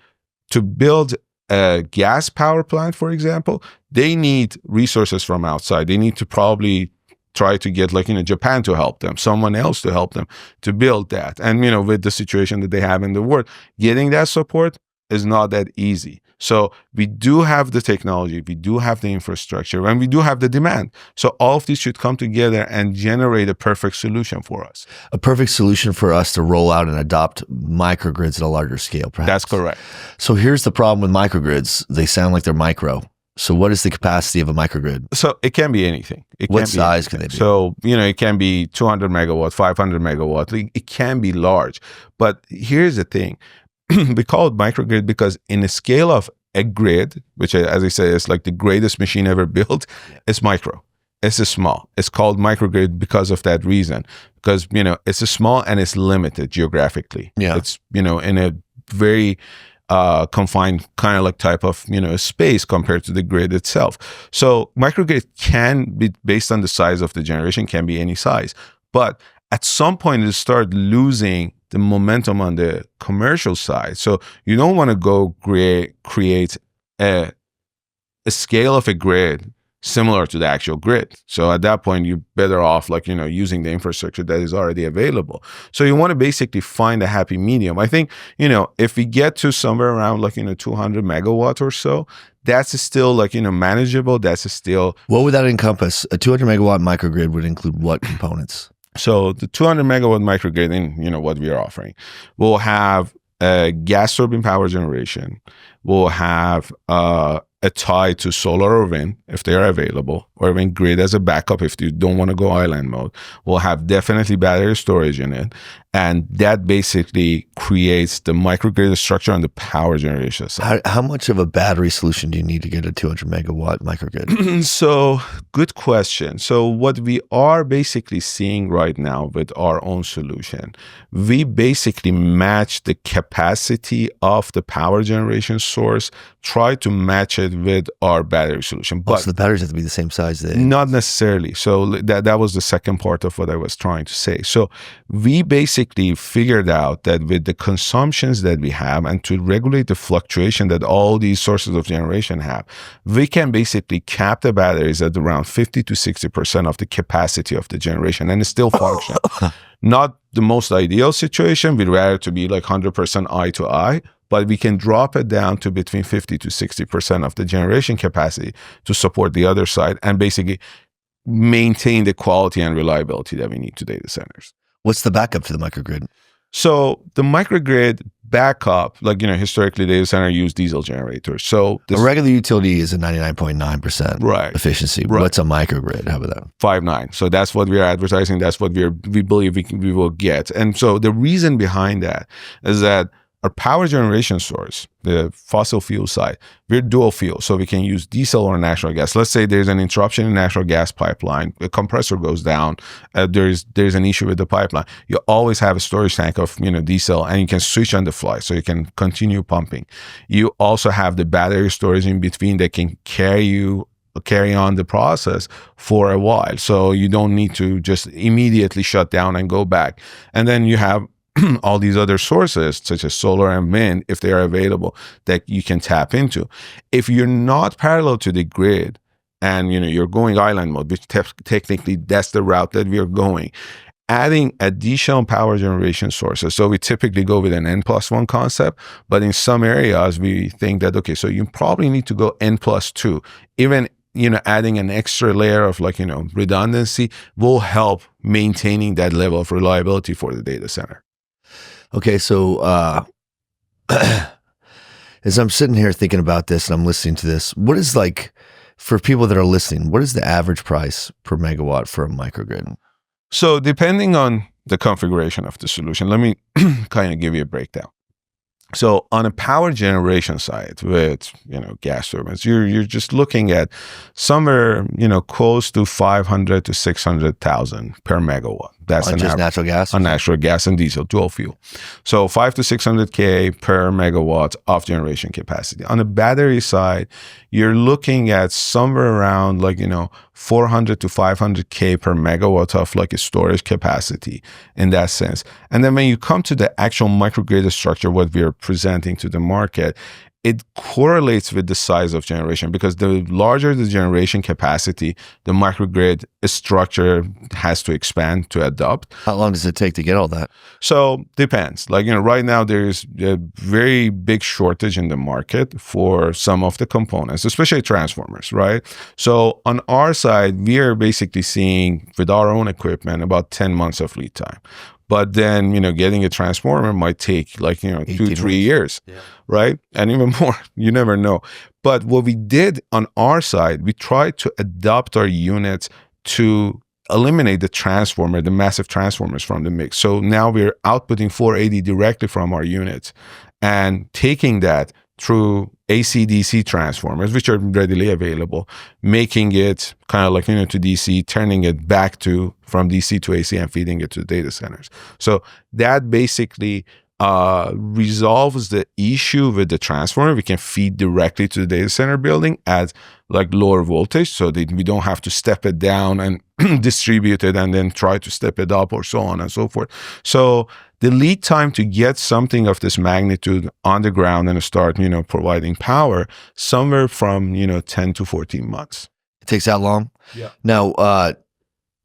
to build a gas power plant, for example, they need resources from outside. They need to probably try to get Japan to help them, someone else to help them to build that. And, with the situation that they have in the world, getting that support is not that easy. So we do have the technology, we do have the infrastructure, and we do have the demand. So all of these should come together and generate a perfect solution for us. A perfect solution for us to roll out and adopt microgrids at a larger scale, perhaps. That's correct. So here's the problem with microgrids. They sound like they're micro. So what is the capacity of a microgrid? So it can be anything. What size can they be? So, it can be 200 megawatts, 500 megawatts. It can be large. But here's the thing. We call it microgrid because in the scale of a grid, which, as I say, is like the greatest machine ever built, it's micro. It's small. It's called microgrid because of that reason. Because, it's small and it's limited geographically. Yeah. It's, in a very confined kind of type of space compared to the grid itself. So microgrid can be based on the size of the generation, can be any size, but at some point it start losing the momentum on the commercial side. So you don't want to go create a scale of a grid similar to the actual grid. So at that point, you're better off using the infrastructure that is already available. So you want to basically find a happy medium. I think, if we get to somewhere around 200 megawatts or so, that's still manageable. That's still. What would that encompass? A 200 megawatt microgrid would include what components? So the 200 megawatt microgrid in what we are offering will have gas turbine power generation. We'll have a tie to solar or wind if they are available, or even grid as a backup if you don't want to go island mode. We'll have definitely battery storage in it. And that basically creates the microgrid structure on the power generation side. How much of a battery solution do you need to get a 200 megawatt microgrid? So, good question. So, what we are basically seeing right now with our own solution, we basically match the capacity of the power generation source, try to match it with our battery solution. But so the batteries have to be the same size then? Not necessarily. So, that was the second part of what I was trying to say. So, we basically figured out that with the consumptions that we have and to regulate the fluctuation that all these sources of generation have, we can basically cap the batteries at around 50 to 60% of the capacity of the generation and it still function. Not the most ideal situation. We'd rather to be 100% eye to eye, but we can drop it down to between 50 to 60% of the generation capacity to support the other side and basically maintain the quality and reliability that we need to data centers. What's the backup to the microgrid? So the microgrid backup, historically data center use diesel generators. So a regular utility is a 99.9% efficiency. Right. What's a microgrid? How about that? 5.9. So that's what we're advertising. That's what we believe we will get. And so the reason behind that is that our power generation source, the fossil fuel side, we're dual fuel. So we can use diesel or natural gas. Let's say there's an interruption in natural gas pipeline, the compressor goes down, there's an issue with the pipeline. You always have a storage tank of diesel and you can switch on the fly so you can continue pumping. You also have the battery storage in between that can carry on the process for a while. So you don't need to just immediately shut down and go back. And then you have all these other sources such as solar and wind, if they are available, that you can tap into. If you're not parallel to the grid and you're going island mode, which technically that's the route that we are going, adding additional power generation sources. So we typically go with an N+1 concept, but in some areas we think that, okay, so you probably need to go N+2. Even adding an extra layer of redundancy will help maintaining that level of reliability for the data center. Okay, so as I'm sitting here thinking about this and I'm listening to this, what is for people that are listening, what is the average price per megawatt for a microgrid? So depending on the configuration of the solution, let me kind of give you a breakdown. So on a power generation side with, gas turbines, you're just looking at somewhere, close to 500 to 600,000 per megawatt. That's on just natural gas? On natural gas and diesel, dual fuel. So 5 to 600K per megawatt of generation capacity. On the battery side, you're looking at somewhere around 400 to 500K per megawatt of a storage capacity in that sense. And then when you come to the actual microgrid structure, what we are presenting to the market, it correlates with the size of generation because the larger the generation capacity, the microgrid structure has to expand to adopt. How long does it take to get all that? So depends. Right now there's a very big shortage in the market for some of the components, especially transformers, right? So on our side, we are basically seeing with our own equipment about 10 months of lead time. But then, getting a transformer might take 2-3 years, right? And even more, you never know. But what we did on our side, we tried to adapt our units to eliminate the massive transformers from the mix. So now we're outputting 480 directly from our units and taking that through AC-DC transformers, which are readily available, making it kind of to DC, turning it back from DC to AC and feeding it to the data centers. So that basically resolves the issue with the transformer. We can feed directly to the data center building at lower voltage so that we don't have to step it down and distribute it and then try to step it up or so on and so forth. So the lead time to get something of this magnitude on the ground and start, providing power, somewhere from, 10 to 14 months. It takes that long? Yeah. Now,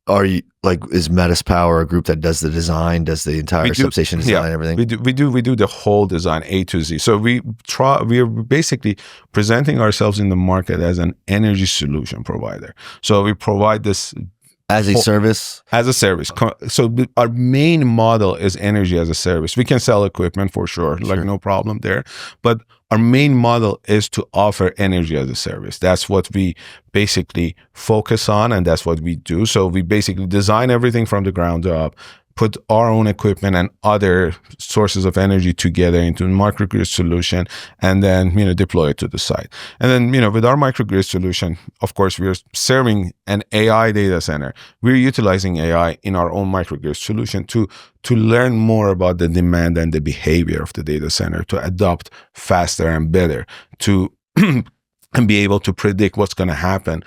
are you like, is METIS Power a group that does the design, does the entire substation design, everything? We do the whole design A to Z. So we are basically presenting ourselves in the market as an energy solution provider. So we provide this as a service? As a service. So our main model is energy as a service. We can sell equipment for sure, like no problem there. But our main model is to offer energy as a service. That's what we basically focus on, and that's what we do. So we basically design everything from the ground up, put our own equipment and other sources of energy together into a microgrid solution, and then, deploy it to the site. And then, with our microgrid solution, of course, we're serving an AI data center. We're utilizing AI in our own microgrid solution to learn more about the demand and the behavior of the data center, to adopt faster and better, to and be able to predict what's going to happen,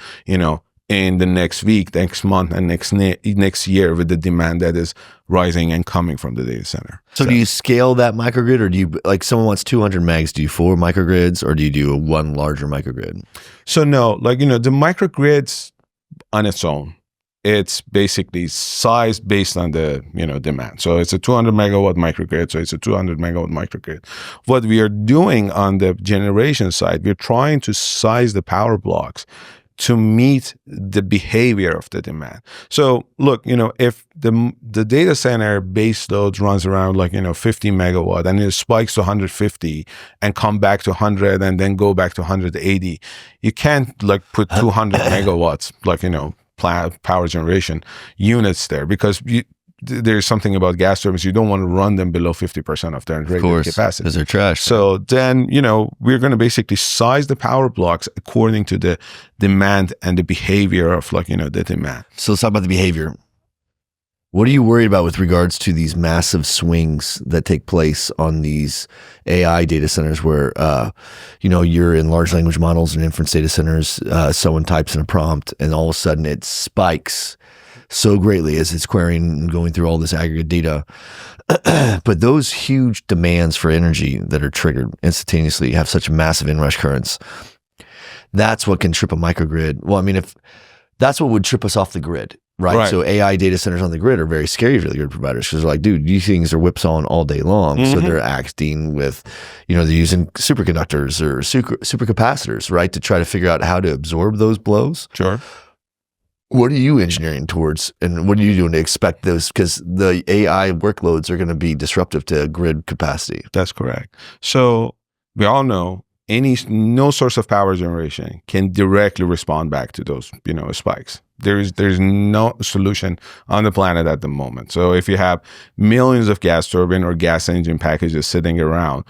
in the next week, next month, and next year with the demand that is rising and coming from the data center. So do you scale that microgrid, or do you, like someone wants 200 megs, do you 4 microgrids, or do you do one larger microgrid? So no, the microgrids on its own, it's basically sized based on the demand. So it's a 200 megawatt microgrid, so it's a 200 megawatt microgrid. What we are doing on the generation side, we're trying to size the power blocks to meet the behavior of the demand. So look, if the data center base load runs around 50 megawatt and it spikes to 150 and come back to 100 and then go back to 180, you can't put 200 megawatts, power generation units there, because there's something about gas turbines. You don't want to run them below 50% of their rated capacity. Because they're trash. So then, we're going to basically size the power blocks according to the demand and the behavior of the demand. So let's talk about the behavior. What are you worried about with regards to these massive swings that take place on these AI data centers where, you're in large language models and inference data centers, someone types in a prompt and all of a sudden it spikes so greatly as it's querying and going through all this aggregate data. But those huge demands for energy that are triggered instantaneously have such massive inrush currents. That's what can trip a microgrid. Well, if that's what would trip us off the grid, right? So AI data centers on the grid are very scary for the grid providers, because they're like, dude, these things are whipsawing all day long. So they're acting with, they're using superconductors or supercapacitors, right, to try to figure out how to absorb those blows. Sure. What are you engineering towards, and what are you doing to expect those? Because the AI workloads are going to be disruptive to grid capacity. That's correct. So we all know no source of power generation can directly respond back to those, spikes. There's no solution on the planet at the moment. So if you have millions of gas turbine or gas engine packages sitting around,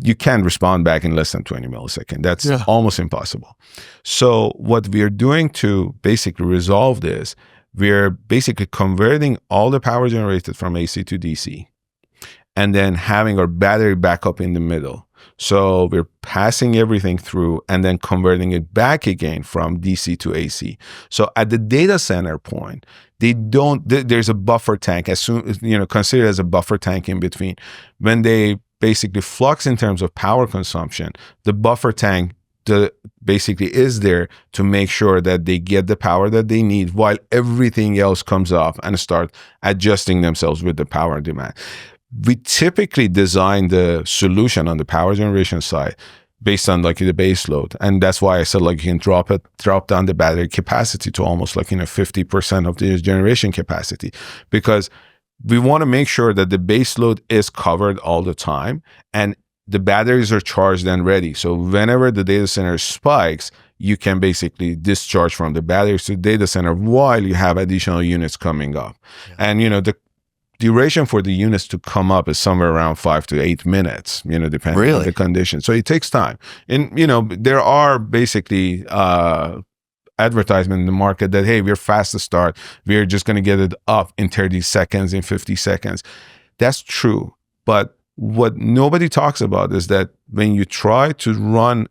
you can't respond back in less than 20 milliseconds. That's almost impossible. So what we are doing to basically resolve this, we're basically converting all the power generated from AC to DC, and then having our battery backup in the middle. So we're passing everything through and then converting it back again from DC to AC. So at the data center point, there's a buffer tank, as soon as, consider as a buffer tank in between. When they basically flux in terms of power consumption, the buffer tank basically is there to make sure that they get the power that they need while everything else comes up and start adjusting themselves with the power demand. We typically design the solution on the power generation side based on the base load. And that's why I said you can drop down the battery capacity to almost 50% of the generation capacity, because we want to make sure that the base load is covered all the time and the batteries are charged and ready. So whenever the data center spikes, you can basically discharge from the batteries to the data center while you have additional units coming up. And, the duration for the units to come up is somewhere around 5 to 8 minutes, depending on the condition. So it takes time. And, there are basically advertisement in the market that, hey, we're fast to start. We're just going to get it up in 30 seconds, in 50 seconds. That's true. But what nobody talks about is that when you try to run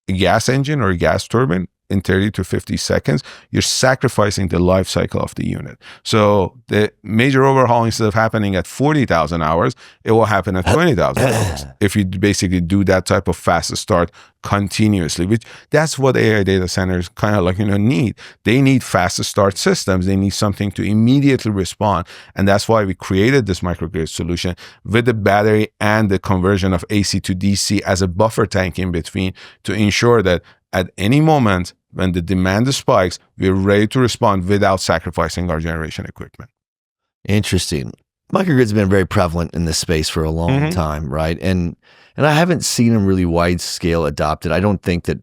a gas engine or a gas turbine, in 30 to 50 seconds, you're sacrificing the life cycle of the unit. So the major overhaul, instead of happening at 40,000 hours, it will happen at 20,000 hours. If you basically do that type of fast start continuously, which that's what AI data centers kind of like, need. They need fast start systems. They need something to immediately respond. And that's why we created this microgrid solution with the battery and the conversion of AC to DC as a buffer tank in between, to ensure that at any moment when the demand spikes, we're ready to respond without sacrificing our generation equipment. Interesting. Microgrids have been very prevalent in this space for a long time, right? And I haven't seen them really wide scale adopted. I don't think that,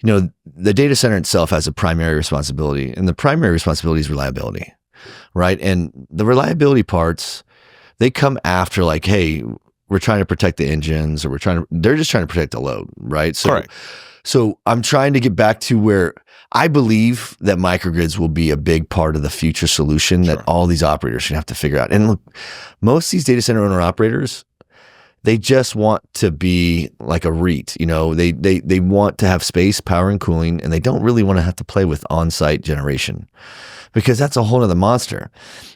the data center itself has a primary responsibility, and the primary responsibility is reliability, right? And the reliability parts, they come after, like, hey, we're trying to protect the engines, or they're just trying to protect the load, right? So, Correct. So I'm trying to get back to where I believe that microgrids will be a big part of the future solution that all these operators should have to figure out. And look, most of these data center owner operators, they just want to be like a REIT. They want to have space, power, and cooling, and they don't really want to have to play with on-site generation, because that's a whole other monster.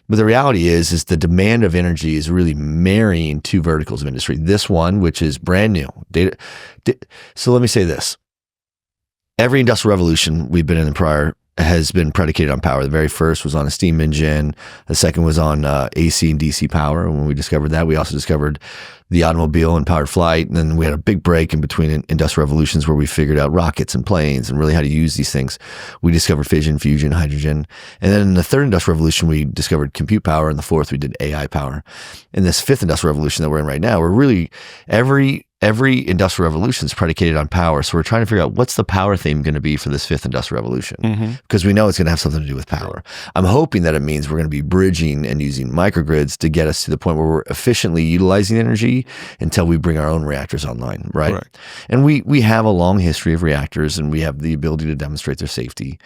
But the reality is the demand of energy is really marrying two verticals of industry. This one, which is brand new. So let me say this. Every industrial revolution we've been in prior has been predicated on power. The very first was on a steam engine. The second was on AC and DC power. And when we discovered that, we also discovered the automobile and powered flight. And then we had a big break in between industrial revolutions where we figured out rockets and planes and really how to use these things. We discovered fission, fusion, hydrogen. And then in the third industrial revolution, we discovered compute power. And the fourth, we did AI power. In this fifth industrial revolution that we're in right now, we're really, every industrial revolution is predicated on power. So we're trying to figure out what's the power theme going to be for this fifth industrial revolution, because we know it's going to have something to do with power. I'm hoping that it means we're going to be bridging and using microgrids to get us to the point where we're efficiently utilizing energy until we bring our own reactors online, right? Correct. And we have a long history of reactors, and we have the ability to demonstrate their safety.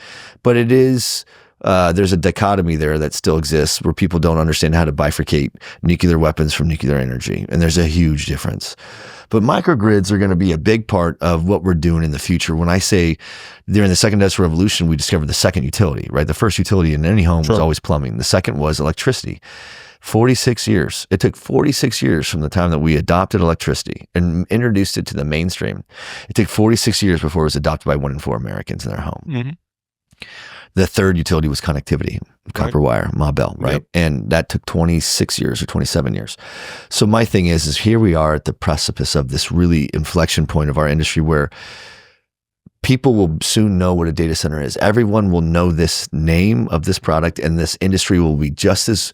But it is... there's a dichotomy there that still exists where people don't understand how to bifurcate nuclear weapons from nuclear energy. And there's a huge difference. But microgrids are going to be a big part of what we're doing in the future. When I say during the second industrial revolution, we discovered the second utility, right? The first utility in any home was always plumbing. The second was electricity. 46 years. It took 46 years from the time that we adopted electricity and introduced it to the mainstream. It took 46 years before it was adopted by 1 in 4 Americans in their home. The third utility was connectivity, copper wire, Ma Bell, right? Yep. And that took 26 years or 27 years. So my thing is here we are at the precipice of this really inflection point of our industry where people will soon know what a data center is. Everyone will know this name of this product, and this industry will be just as...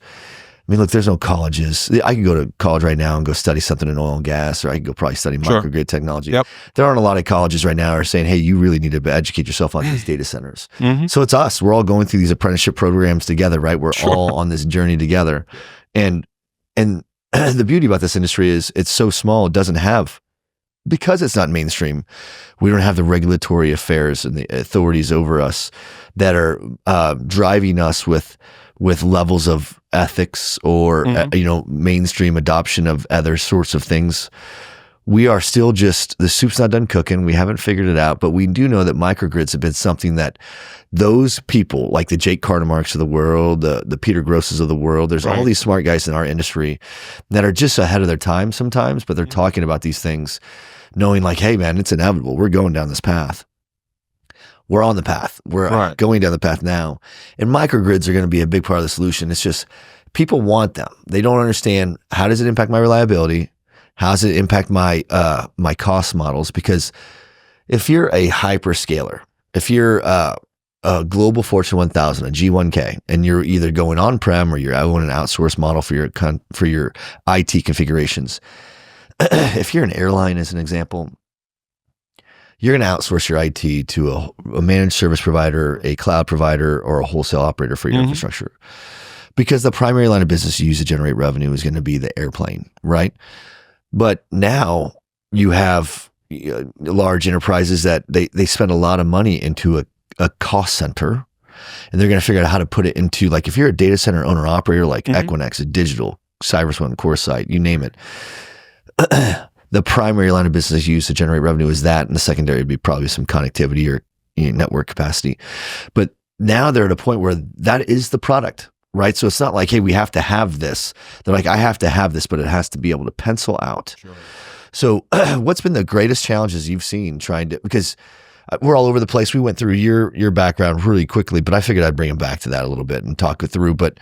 I mean, look, there's no colleges. I could go to college right now and go study something in oil and gas, or I could go probably study microgrid technology. Yep. There aren't a lot of colleges right now that are saying, hey, you really need to educate yourself on these data centers. So it's us. We're all going through these apprenticeship programs together, right? We're all on this journey together. And the beauty about this industry is it's so small, it doesn't have, because it's not mainstream, we don't have the regulatory affairs and the authorities over us that are driving us with levels of ethics or mainstream adoption of other sorts of things. We are still just, the soup's not done cooking. We haven't figured it out, but we do know that microgrids have been something that those people, like the Jake Cartemarks of the world, the Peter Grosses of the world, there's all these smart guys in our industry that are just ahead of their time sometimes, but they're talking about these things knowing like, hey man, it's inevitable. We're going down this path. We're on the path. We're going down the path now. And microgrids are going to be a big part of the solution. It's just people want them. They don't understand, how does it impact my reliability? How does it impact my my cost models? Because if you're a hyperscaler, if you're a global Fortune 1000, a G1K, and you're either going on-prem or you're on an outsourced model for your IT configurations, if you're an airline as an example, you're going to outsource your IT to a managed service provider, a cloud provider, or a wholesale operator for your infrastructure. Because the primary line of business you use to generate revenue is going to be the airplane, right? But now you have large enterprises that they spend a lot of money into a cost center, and they're going to figure out how to put it into, like, if you're a data center owner operator like Equinix, Digital, CyrusOne, CoreSite, you name it. The primary line of business used to generate revenue is that, and the secondary would be probably some connectivity or network capacity. But now they're at a point where that is the product, right? So it's not like, hey, we have to have this. They're like, I have to have this, but it has to be able to pencil out. Sure. So what's been the greatest challenges you've seen trying to, because we're all over the place. We went through your background really quickly, but I figured I'd bring him back to that a little bit and talk it through. But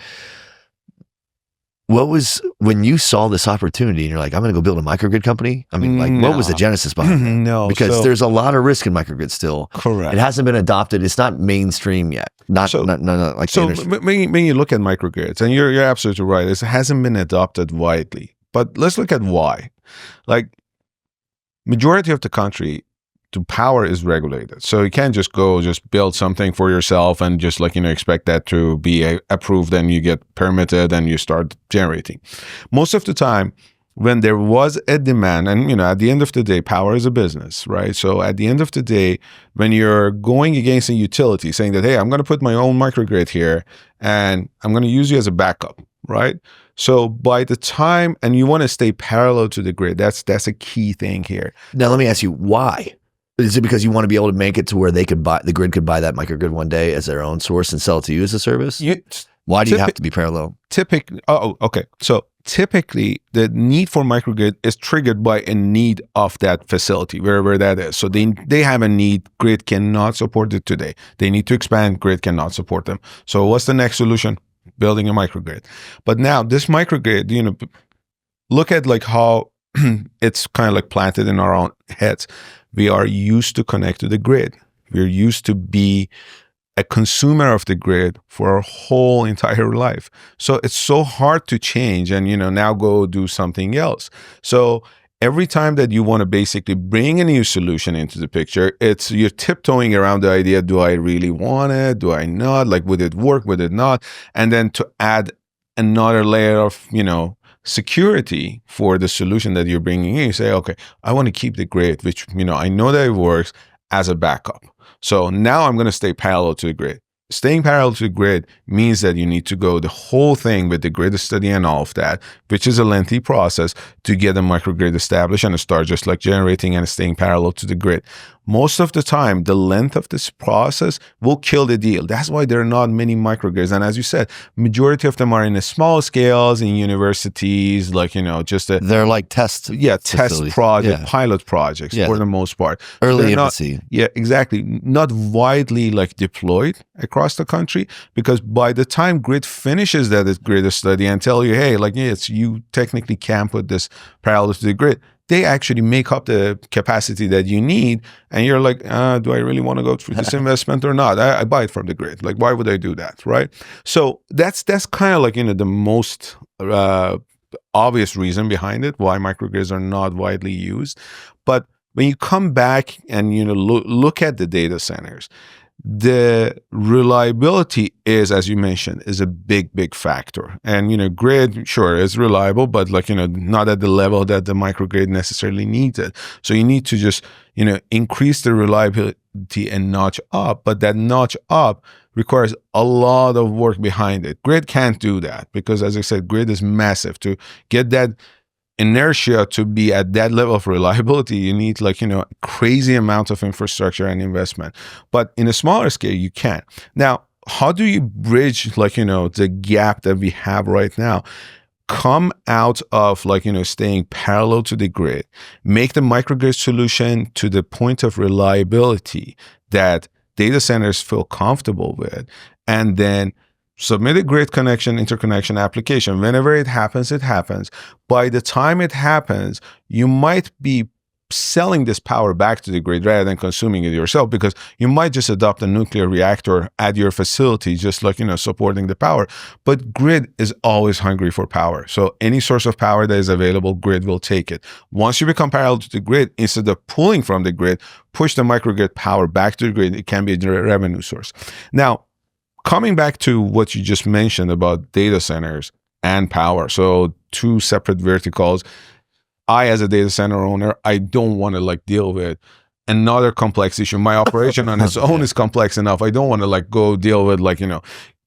what was, when you saw this opportunity and you're like, I'm going to go build a microgrid company? I mean, like, what was the genesis behind that? No. Because there's a lot of risk in microgrid still. Correct. It hasn't been adopted. It's not mainstream yet. Not like so when you look at microgrids, and you're absolutely right, it hasn't been adopted widely. But let's look at why. Like, majority of the country, to power is regulated. So you can't just go just build something for yourself and just like, expect that to be approved and you get permitted and you start generating. Most of the time, when there was a demand, and at the end of the day, power is a business, right? So at the end of the day, when you're going against a utility saying that, hey, I'm going to put my own microgrid here and I'm going to use you as a backup, right? So by the time, and you want to stay parallel to the grid, that's a key thing here. Now let me ask you, why? Is it because you want to be able to make it to where the grid could buy that microgrid one day as their own source and sell it to you as a service? Why do you have to be parallel? Okay. So typically, the need for microgrid is triggered by a need of that facility, wherever that is. So they have a need. Grid cannot support it today. They need to expand. Grid cannot support them. So what's the next solution? Building a microgrid. But now this microgrid, look at like how it's kind of like planted in our own heads. We are used to connect to the grid. We're used to be a consumer of the grid for our whole entire life. So it's so hard to change and, now go do something else. So every time that you want to basically bring a new solution into the picture, you're tiptoeing around the idea, do I really want it? Do I not? Like, would it work? Would it not? And then to add another layer of, security for the solution that you're bringing in, you say, okay, I want to keep the grid, which, I know that it works, as a backup. So now I'm going to stay parallel to the grid. Staying parallel to the grid means that you need to go the whole thing with the grid study and all of that, which is a lengthy process to get a microgrid established and start just like generating and staying parallel to the grid. Most of the time, the length of this process will kill the deal. That's why there are not many microgrids. And as you said, majority of them are in the small scales, in universities, like, they're like test project, pilot projects for the most part. Early infancy. Yeah, exactly. Not widely like deployed across the country, because by the time grid finishes that grid study and tell you, hey, like, yes, you technically can put this parallel to the grid, they actually make up the capacity that you need. And you're like, do I really want to go through this investment or not? I buy it from the grid. Like, why would I do that, right? So that's kind of like, the most obvious reason behind it, why microgrids are not widely used. But when you come back and, look at the data centers, the reliability is, as you mentioned, is a big factor. And, grid, sure, is reliable, but like, not at the level that the microgrid necessarily needs it. So you need to just, increase the reliability and notch up, but that notch up requires a lot of work behind it. Grid can't do that because, as I said, grid is massive. To get that inertia to be at that level of reliability, you need like, crazy amounts of infrastructure and investment. But in a smaller scale, you can. Now, how do you bridge like, the gap that we have right now? Come out of like, staying parallel to the grid, make the microgrid solution to the point of reliability that data centers feel comfortable with, and then submit a grid connection, interconnection application. Whenever it happens, it happens. By the time it happens, you might be selling this power back to the grid rather than consuming it yourself, because you might just adopt a nuclear reactor at your facility, just like, supporting the power. But grid is always hungry for power. So any source of power that is available, grid will take it. Once you become parallel to the grid, instead of pulling from the grid, push the microgrid power back to the grid. It can be a revenue source. Now, coming back to what you just mentioned about data centers and power, so two separate verticals. I, as a data center owner, I don't want to like deal with another complex issue. My operation on its own is complex enough. I don't want to like go deal with like,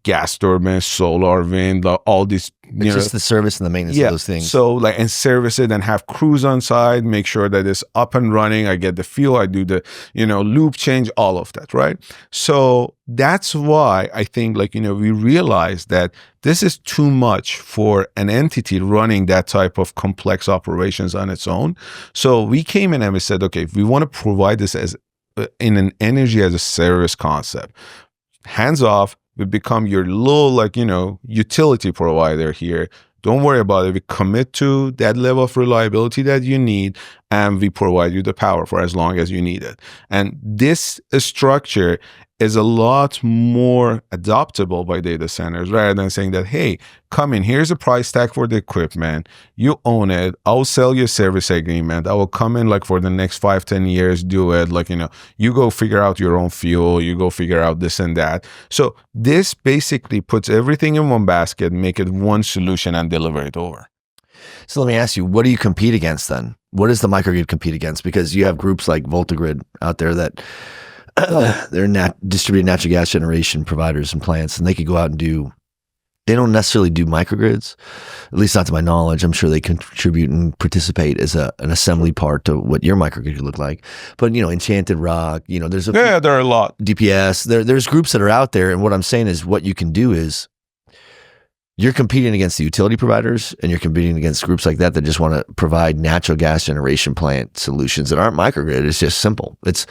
gas turbines, solar, wind, all these. It's just the service and the maintenance of those things. So like, and service it and have crews on site, make sure that it's up and running. I get the fuel, I do the, loop change, all of that, right? So that's why I think like, we realize that this is too much for an entity running that type of complex operations on its own. So we came in and we said, okay, if we want to provide this as in an energy as a service concept, hands off, we become your little like, utility provider here. Don't worry about it. We commit to that level of reliability that you need, and we provide you the power for as long as you need it. And this structure is a lot more adoptable by data centers rather than saying that, hey, come in, here's a price tag for the equipment. You own it. I'll sell you a service agreement. I will come in like for the next 5-10 years, do it. Like, you go figure out your own fuel. You go figure out this and that. So this basically puts everything in one basket, make it one solution and deliver it over. So let me ask you, what do you compete against then? What does the microgrid compete against? Because you have groups like VoltaGrid out there that they're distributed natural gas generation providers and plants, and they could go out and they don't necessarily do microgrids, at least not to my knowledge. I'm sure they contribute and participate as an assembly part to what your microgrid could look like. But, Enchanted Rock, there's there are a lot. DPS, there's groups that are out there. And what I'm saying is what you can do is you're competing against the utility providers, and you're competing against groups like that just want to provide natural gas generation plant solutions that aren't microgrid. It's just simple. It's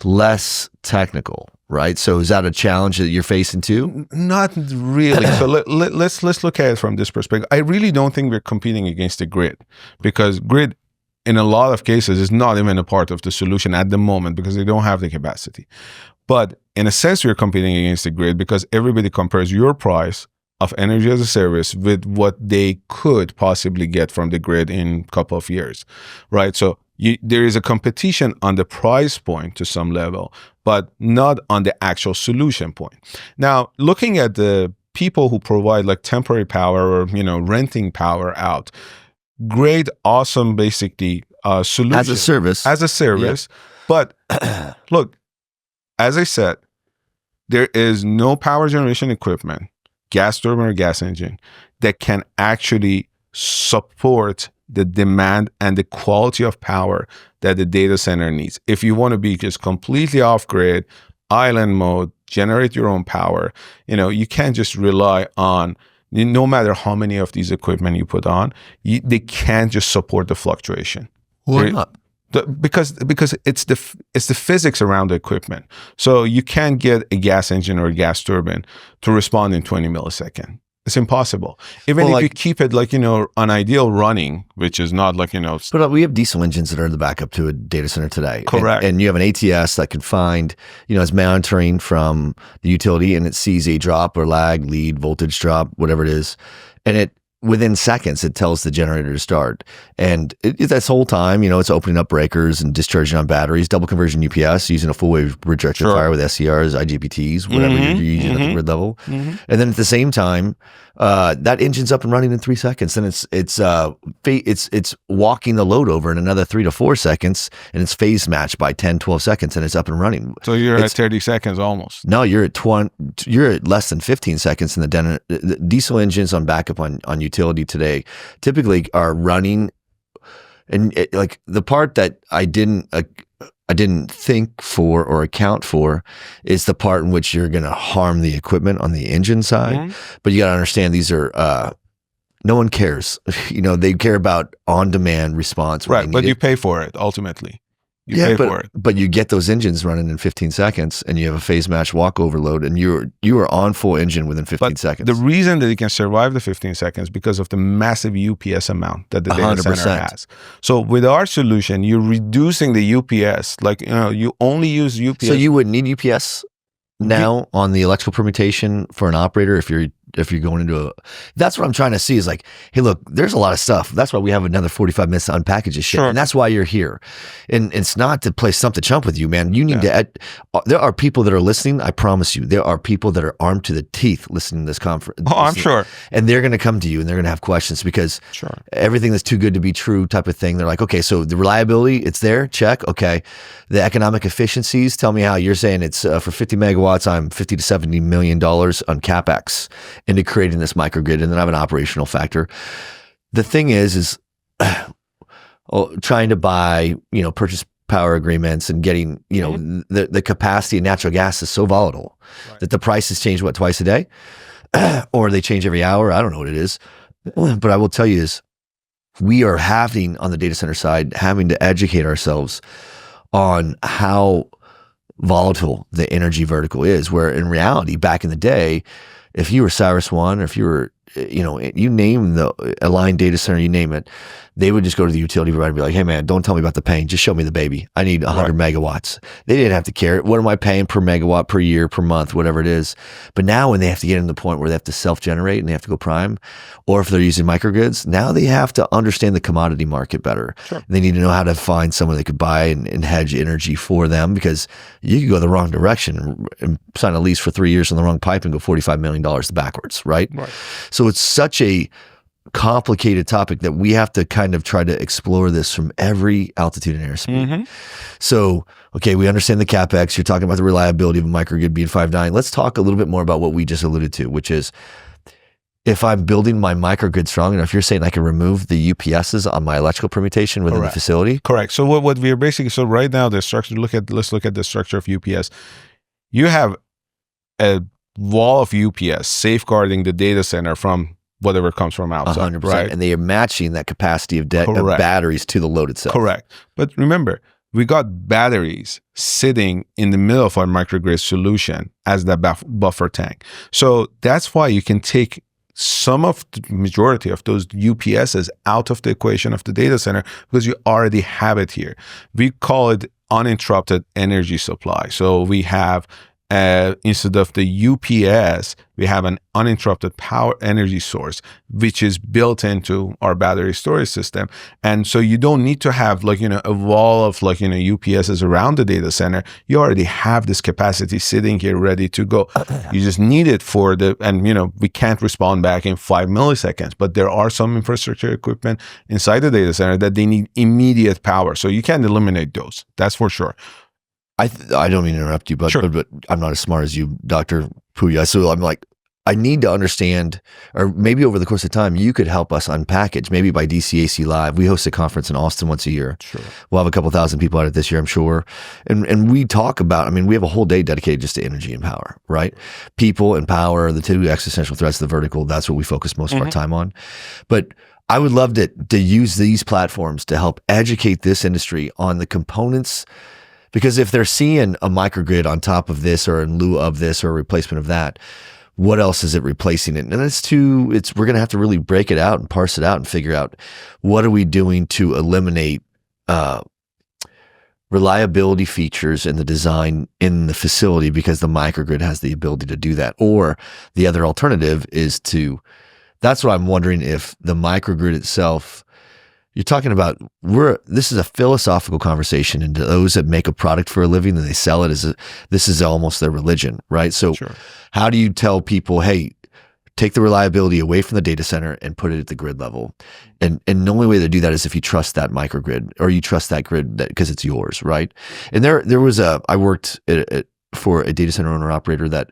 less technical, right? So is that a challenge that you're facing too? Not really. So let's look at it from this perspective. I really don't think we're competing against the grid, because grid in a lot of cases is not even a part of the solution at the moment because they don't have the capacity. But in a sense, we're competing against the grid because everybody compares your price of energy as a service with what they could possibly get from the grid in a couple of years, right? So there is a competition on the price point to some level, but not on the actual solution point. Now, looking at the people who provide like temporary power or, renting power out, great, awesome, basically solution. As a service. Yeah. But look, as I said, there is no power generation equipment, gas turbine or gas engine, that can actually support the demand and the quality of power that the data center needs. If you want to be just completely off grid, island mode, generate your own power, you can't just rely on, no matter how many of these equipment you put on, they can't just support the fluctuation. Why not? Because it's the physics around the equipment. So you can't get a gas engine or a gas turbine to respond in 20 milliseconds. It's impossible. Even if you keep it like, on ideal running, which is not like, But we have diesel engines that are the backup to a data center today. Correct. And you have an ATS that can find, it's monitoring from the utility, and it sees a drop or lag, lead, voltage drop, whatever it is. And within seconds, it tells the generator to start. And this whole time, it's opening up breakers and discharging on batteries, double conversion UPS, using a full wave bridge rectifier with SCRs, IGBTs, whatever you're using at the grid level. And then at the same time, that engine's up and running in 3 seconds. And it's walking the load over in another 3 to 4 seconds, and it's phase matched by 10, 12 seconds, and it's up and running. So you're at 30 seconds almost. No, you're at less than 15 seconds in the diesel engines on backup on utility today typically are running. And like the part that I didn't think for or account for is the part in which you're going to harm the equipment on the engine side. But you got to understand, these are no one cares. They care about on-demand response. Right, but you pay for it ultimately. You pay for it. But you get those engines running in 15 seconds, and you have a phase match walkover load, and you are on full engine within 15 seconds. The reason that it can survive the 15 seconds because of the massive UPS amount that the data 100%. Center has. So with our solution, you're reducing the UPS. Like, you only use UPS. So you wouldn't need UPS now on the electrical permutation for an operator if you're you're going into a, that's what I'm trying to see is like, hey, look, there's a lot of stuff. That's why we have another 45 minutes to unpackage this shit. Sure. And that's why you're here. And it's not to play stump the chump with you, man. You need to, there are people that are listening. I promise you, there are people that are armed to the teeth listening to this conference. Oh, I'm sure. And they're going to come to you and they're going to have questions because everything that's too good to be true type of thing. They're like, okay, so the reliability, it's there. Check. Okay. The economic efficiencies, tell me how. You're saying it's for 50 megawatts, I'm $50 to $70 million on CapEx into creating this microgrid, and then I have an operational factor. The thing is trying to buy, purchase power agreements and getting, the capacity of natural gas is so volatile that the prices change twice a day, or they change every hour. I don't know what it is, but I will tell you is we are having on the data center side, having to educate ourselves on how volatile the energy vertical is, where in reality, back in the day, if you were Cyrus One or if you were, you name the Align data center, you name it, they would just go to the utility provider and be like, hey man, don't tell me about the pain. Just show me the baby. I need 100 megawatts. They didn't have to care. What am I paying per megawatt, per year, per month, whatever it is. But now when they have to get to the point where they have to self-generate and they have to go prime, or if they're using microgrids, now they have to understand the commodity market better. Sure. They need to know how to find someone that could buy and hedge energy for them, because you could go the wrong direction and sign a lease for 3 years on the wrong pipe and go $45 million backwards, right? So it's such a complicated topic that we have to kind of try to explore this from every altitude and airspeed. So, okay, we understand the CapEx. You're talking about the reliability of a microgrid being 5.9. Let's talk a little bit more about what we just alluded to, which is if I'm building my microgrid strong enough, you're saying I can remove the UPSs on my electrical permutation within the facility? Correct. So what we are basically, so right now the structure, let's look at the structure of UPS. You have a wall of UPS safeguarding the data center from whatever comes from outside. 100%. Right? And they are matching that capacity of batteries to the load itself. Correct. But remember, we got batteries sitting in the middle of our microgrid solution as that buffer tank. So that's why you can take some of the majority of those UPSs out of the equation of the data center, because you already have it here. We call it uninterrupted energy supply. So we have instead of the UPS, we have an uninterrupted power energy source, which is built into our battery storage system. And so you don't need to have a wall of UPSs around the data center. You already have this capacity sitting here ready to go. You just need it we can't respond back in 5 milliseconds, but there are some infrastructure equipment inside the data center that they need immediate power. So you can eliminate those. That's for sure. I don't mean to interrupt you, but I'm not as smart as you, Dr. Pooya. So I'm like, I need to understand, or maybe over the course of time, you could help us unpackage, maybe by DCAC Live. We host a conference in Austin once a year. Sure. We'll have a couple thousand people at it this year, I'm sure. And we talk about, we have a whole day dedicated just to energy and power, right? People and power are the two existential threats of the vertical. That's what we focus most of our time on. But I would love to use these platforms to help educate this industry on the components. Because if they're seeing a microgrid on top of this or in lieu of this or a replacement of that, what else is it replacing it? And we're going to have to really break it out and parse it out and figure out what are we doing to eliminate reliability features in the design in the facility, because the microgrid has the ability to do that. Or the other alternative is that's what I'm wondering, if the microgrid itself, you're talking about, this is a philosophical conversation, and those that make a product for a living and they sell it this is almost their religion, right? So how do you tell people, hey, take the reliability away from the data center and put it at the grid level? And the only way to do that is if you trust that microgrid, or you trust that grid because it's yours, right? And there was I worked for a data center owner operator that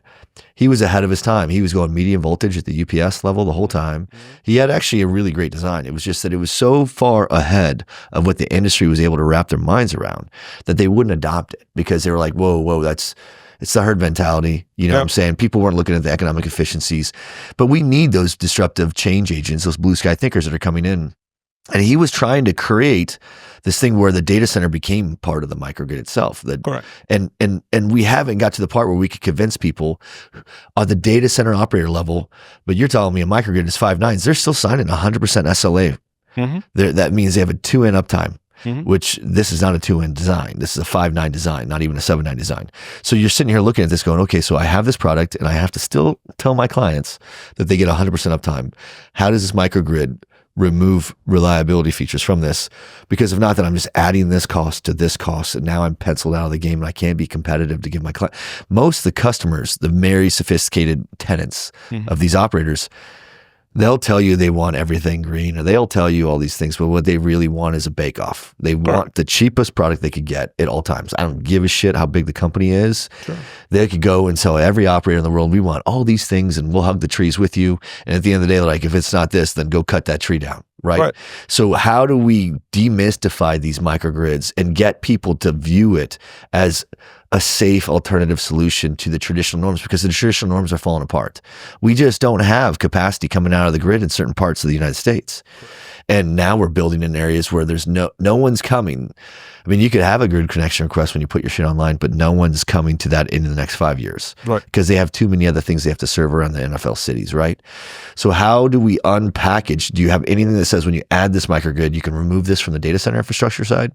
he was ahead of his time. He was going medium voltage at the UPS level the whole time. He had actually a really great design. It was just that it was so far ahead of what the industry was able to wrap their minds around that they wouldn't adopt it, because they were like, whoa, it's the herd mentality. You know what I'm saying? People weren't looking at the economic efficiencies, but we need those disruptive change agents, those blue sky thinkers that are coming in. And he was trying to create this thing where the data center became part of the microgrid itself. Correct. And we haven't got to the part where we could convince people on the data center operator level, but you're telling me a microgrid is 5.9s. They're still signing 100% SLA. That means they have a 2N uptime. which this is not a 2-in design. This is a 5.9 design, not even a 7.9 design. So you're sitting here looking at this going, okay, so I have this product and I have to still tell my clients that they get 100% uptime. How does this microgrid remove reliability features from this? Because if not, then I'm just adding this cost to this cost, and now I'm penciled out of the game and I can't be competitive to give my client. Most of the customers, the very sophisticated tenants of these operators, they'll tell you they want everything green, or they'll tell you all these things, but what they really want is a bake-off. They want the cheapest product they could get at all times. I don't give a shit how big the company is. Sure. They could go and tell every operator in the world, we want all these things and we'll hug the trees with you. And at the end of the day, like, if it's not this, then go cut that tree down. Right? So how do we demystify these microgrids and get people to view it as a safe alternative solution to the traditional norms? Because the traditional norms are falling apart. We just don't have capacity coming out of the grid in certain parts of the United States. And now we're building in areas where there's no one's coming. I mean, you could have a grid connection request when you put your shit online, but no one's coming to that in the next 5 years. Right. Because they have too many other things they have to serve around the NFL cities, right? So how do we unpackage? Do you have anything that says when you add this microgrid, you can remove this from the data center infrastructure side?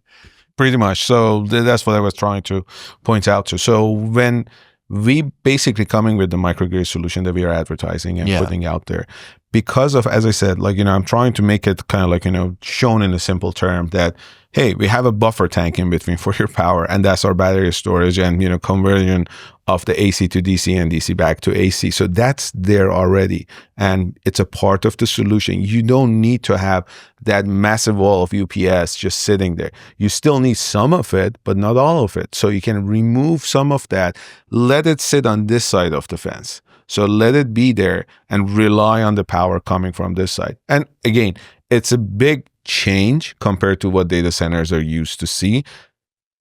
Pretty much. So that's what I was trying to point out to. So when we basically coming with the microgrid solution that we are advertising and putting out there, because of, as I said, like, I'm trying to make it kind of like, shown in a simple term that, hey, we have a buffer tank in between for your power, and that's our battery storage and, conversion of the AC to DC and DC back to AC. So that's there already, and it's a part of the solution. You don't need to have that massive wall of UPS just sitting there. You still need some of it, but not all of it. So you can remove some of that, let it sit on this side of the fence. So let it be there and rely on the power coming from this side. And again, it's a big change compared to what data centers are used to see.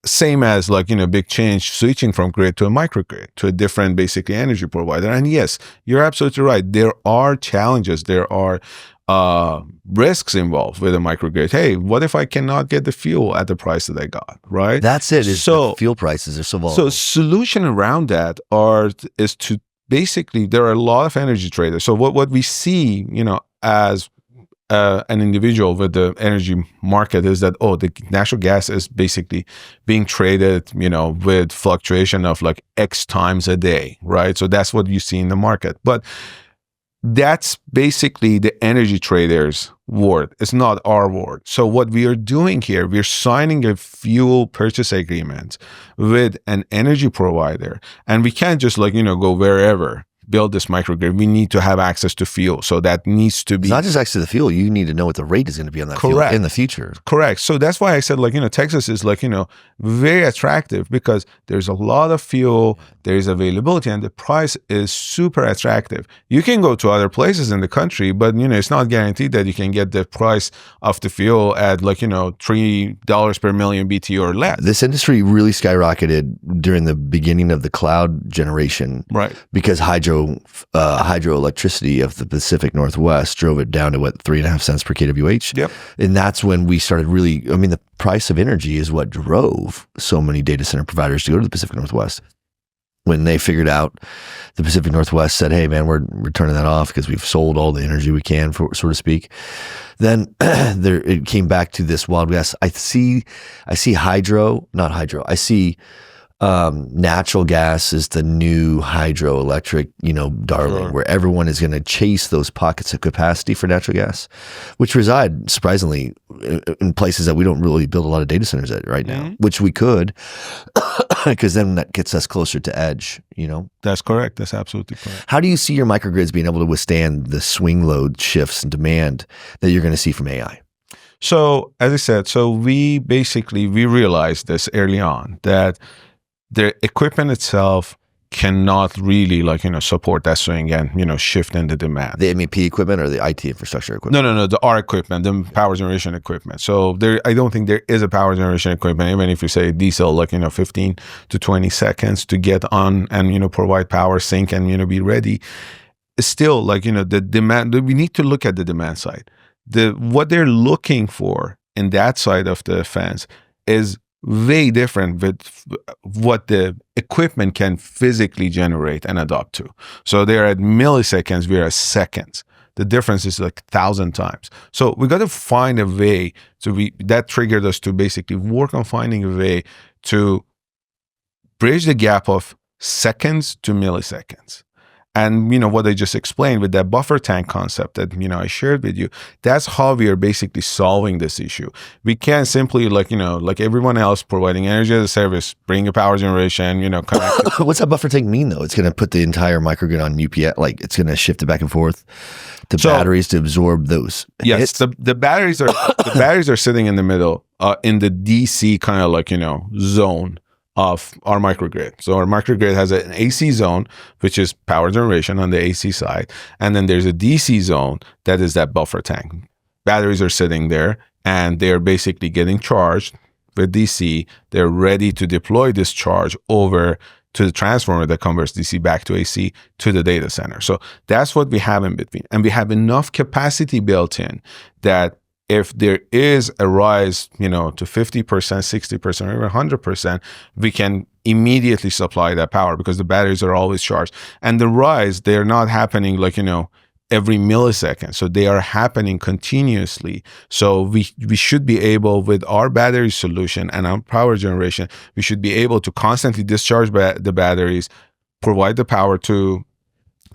Same as like, big change switching from grid to a microgrid, to a different basically energy provider. And yes, you're absolutely right. There are challenges. There are risks involved with a microgrid. Hey, what if I cannot get the fuel at the price that I got, right? That's it. The fuel prices are so volatile. So solution around that is to basically, there are a lot of energy traders. So what we see, as an individual with the energy market is that, the natural gas is basically being traded, with fluctuation of like X times a day, right? So that's what you see in the market. But that's basically the energy traders' word. It's not our word. So what we are doing here, we're signing a fuel purchase agreement with an energy provider, and we can't just like, go wherever, build this microgrid. We need to have access to fuel. So that needs to be... It's not just access to the fuel. You need to know what the rate is going to be on that fuel in the future. Correct. So that's why I said like, Texas is like, very attractive because there's a lot of fuel, there's availability, and the price is super attractive. You can go to other places in the country, but, it's not guaranteed that you can get the price of the fuel at like, $3 per million BTU or less. This industry really skyrocketed during the beginning of the cloud generation. Right. Because hydroelectricity of the Pacific Northwest drove it down to 3.5 cents per kWh. Yep. And that's when we started really, the price of energy is what drove so many data center providers to go to the Pacific Northwest. When they figured out, the Pacific Northwest said, hey man, we're turning that off because we've sold all the energy we can, for so to speak. Then it came back to this Wild West. I see natural gas is the new hydroelectric, darling, where everyone is going to chase those pockets of capacity for natural gas, which reside surprisingly in places that we don't really build a lot of data centers at right now, which we could, because then that gets us closer to edge, That's correct. That's absolutely correct. How do you see your microgrids being able to withstand the swing load shifts and demand that you're going to see from AI? So as I said, we realized this early on that the equipment itself cannot really support that swing and, shift in the demand. The MEP equipment or the IT infrastructure equipment? No, our equipment, the power generation equipment. So I don't think there is a power generation equipment, even if you say diesel, 15 to 20 seconds to get on and, provide power, sync and, be ready. It's still the demand, we need to look at the demand side. What they're looking for in that side of the fence is way different with what the equipment can physically generate and adapt to. So they're at milliseconds, we're at seconds. the difference is like 1,000 times. So we got to find a way that triggered us to basically work on finding a way to bridge the gap of seconds to milliseconds. And, what I just explained with that buffer tank concept that, I shared with you, that's how we are basically solving this issue. We can't simply like everyone else providing energy as a service, bring a power generation, connect. What's that buffer tank mean though? It's going to put the entire microgrid on UPS, like it's going to shift it back and forth to batteries to absorb those hits? Yes, the batteries are sitting in the middle, in the DC kind of zone of our microgrid. So our microgrid has an AC zone, which is power generation on the AC side. And then there's a DC zone that is that buffer tank. Batteries are sitting there and they're basically getting charged with DC. They're ready to deploy this charge over to the transformer that converts DC back to AC to the data center. So that's what we have in between. And we have enough capacity built in that if there is a rise, to 50%, 60%, or even 100%, we can immediately supply that power because the batteries are always charged. And the rise, they're not happening every millisecond. So they are happening continuously. So we should be able, with our battery solution and our power generation, we should be able to constantly discharge the batteries, provide the power to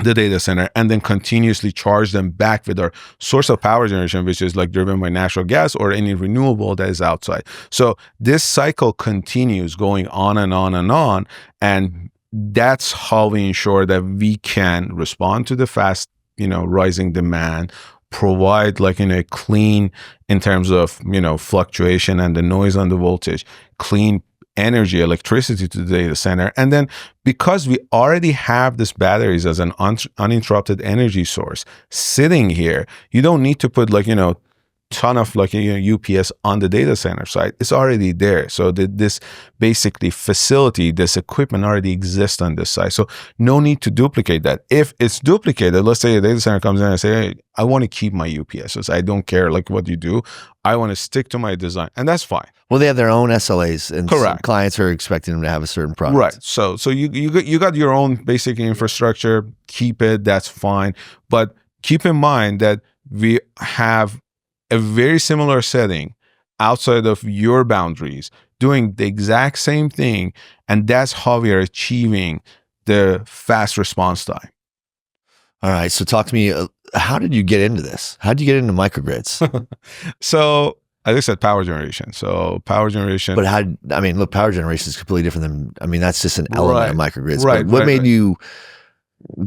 the data center, and then continuously charge them back with our source of power generation, which is driven by natural gas or any renewable that is outside. So this cycle continues going on and on and on. And that's how we ensure that we can respond to the fast, rising demand, provide a clean, in terms of, fluctuation and the noise on the voltage, clean energy, electricity to the data center. And then because we already have these batteries as an uninterrupted energy source sitting here, you don't need to put ton of UPS on the data center side. It's already there. So this basically facility, this equipment already exists on this side. So no need to duplicate that. If it's duplicated, let's say a data center comes in and say, hey, I want to keep my UPSs. I don't care what you do. I want to stick to my design. And that's fine. Well, they have their own SLAs, and correct. Clients are expecting them to have a certain product. Right. So you got your own basic infrastructure. Keep it. That's fine. But keep in mind that we have a very similar setting outside of your boundaries, doing the exact same thing, and that's how we are achieving the fast response time. All right. So talk to me. How did you get into this? How did you get into microgrids? So, as I said, power generation. So power generation. But look, power generation is completely different than, that's just an element of microgrids. Right. But what made you,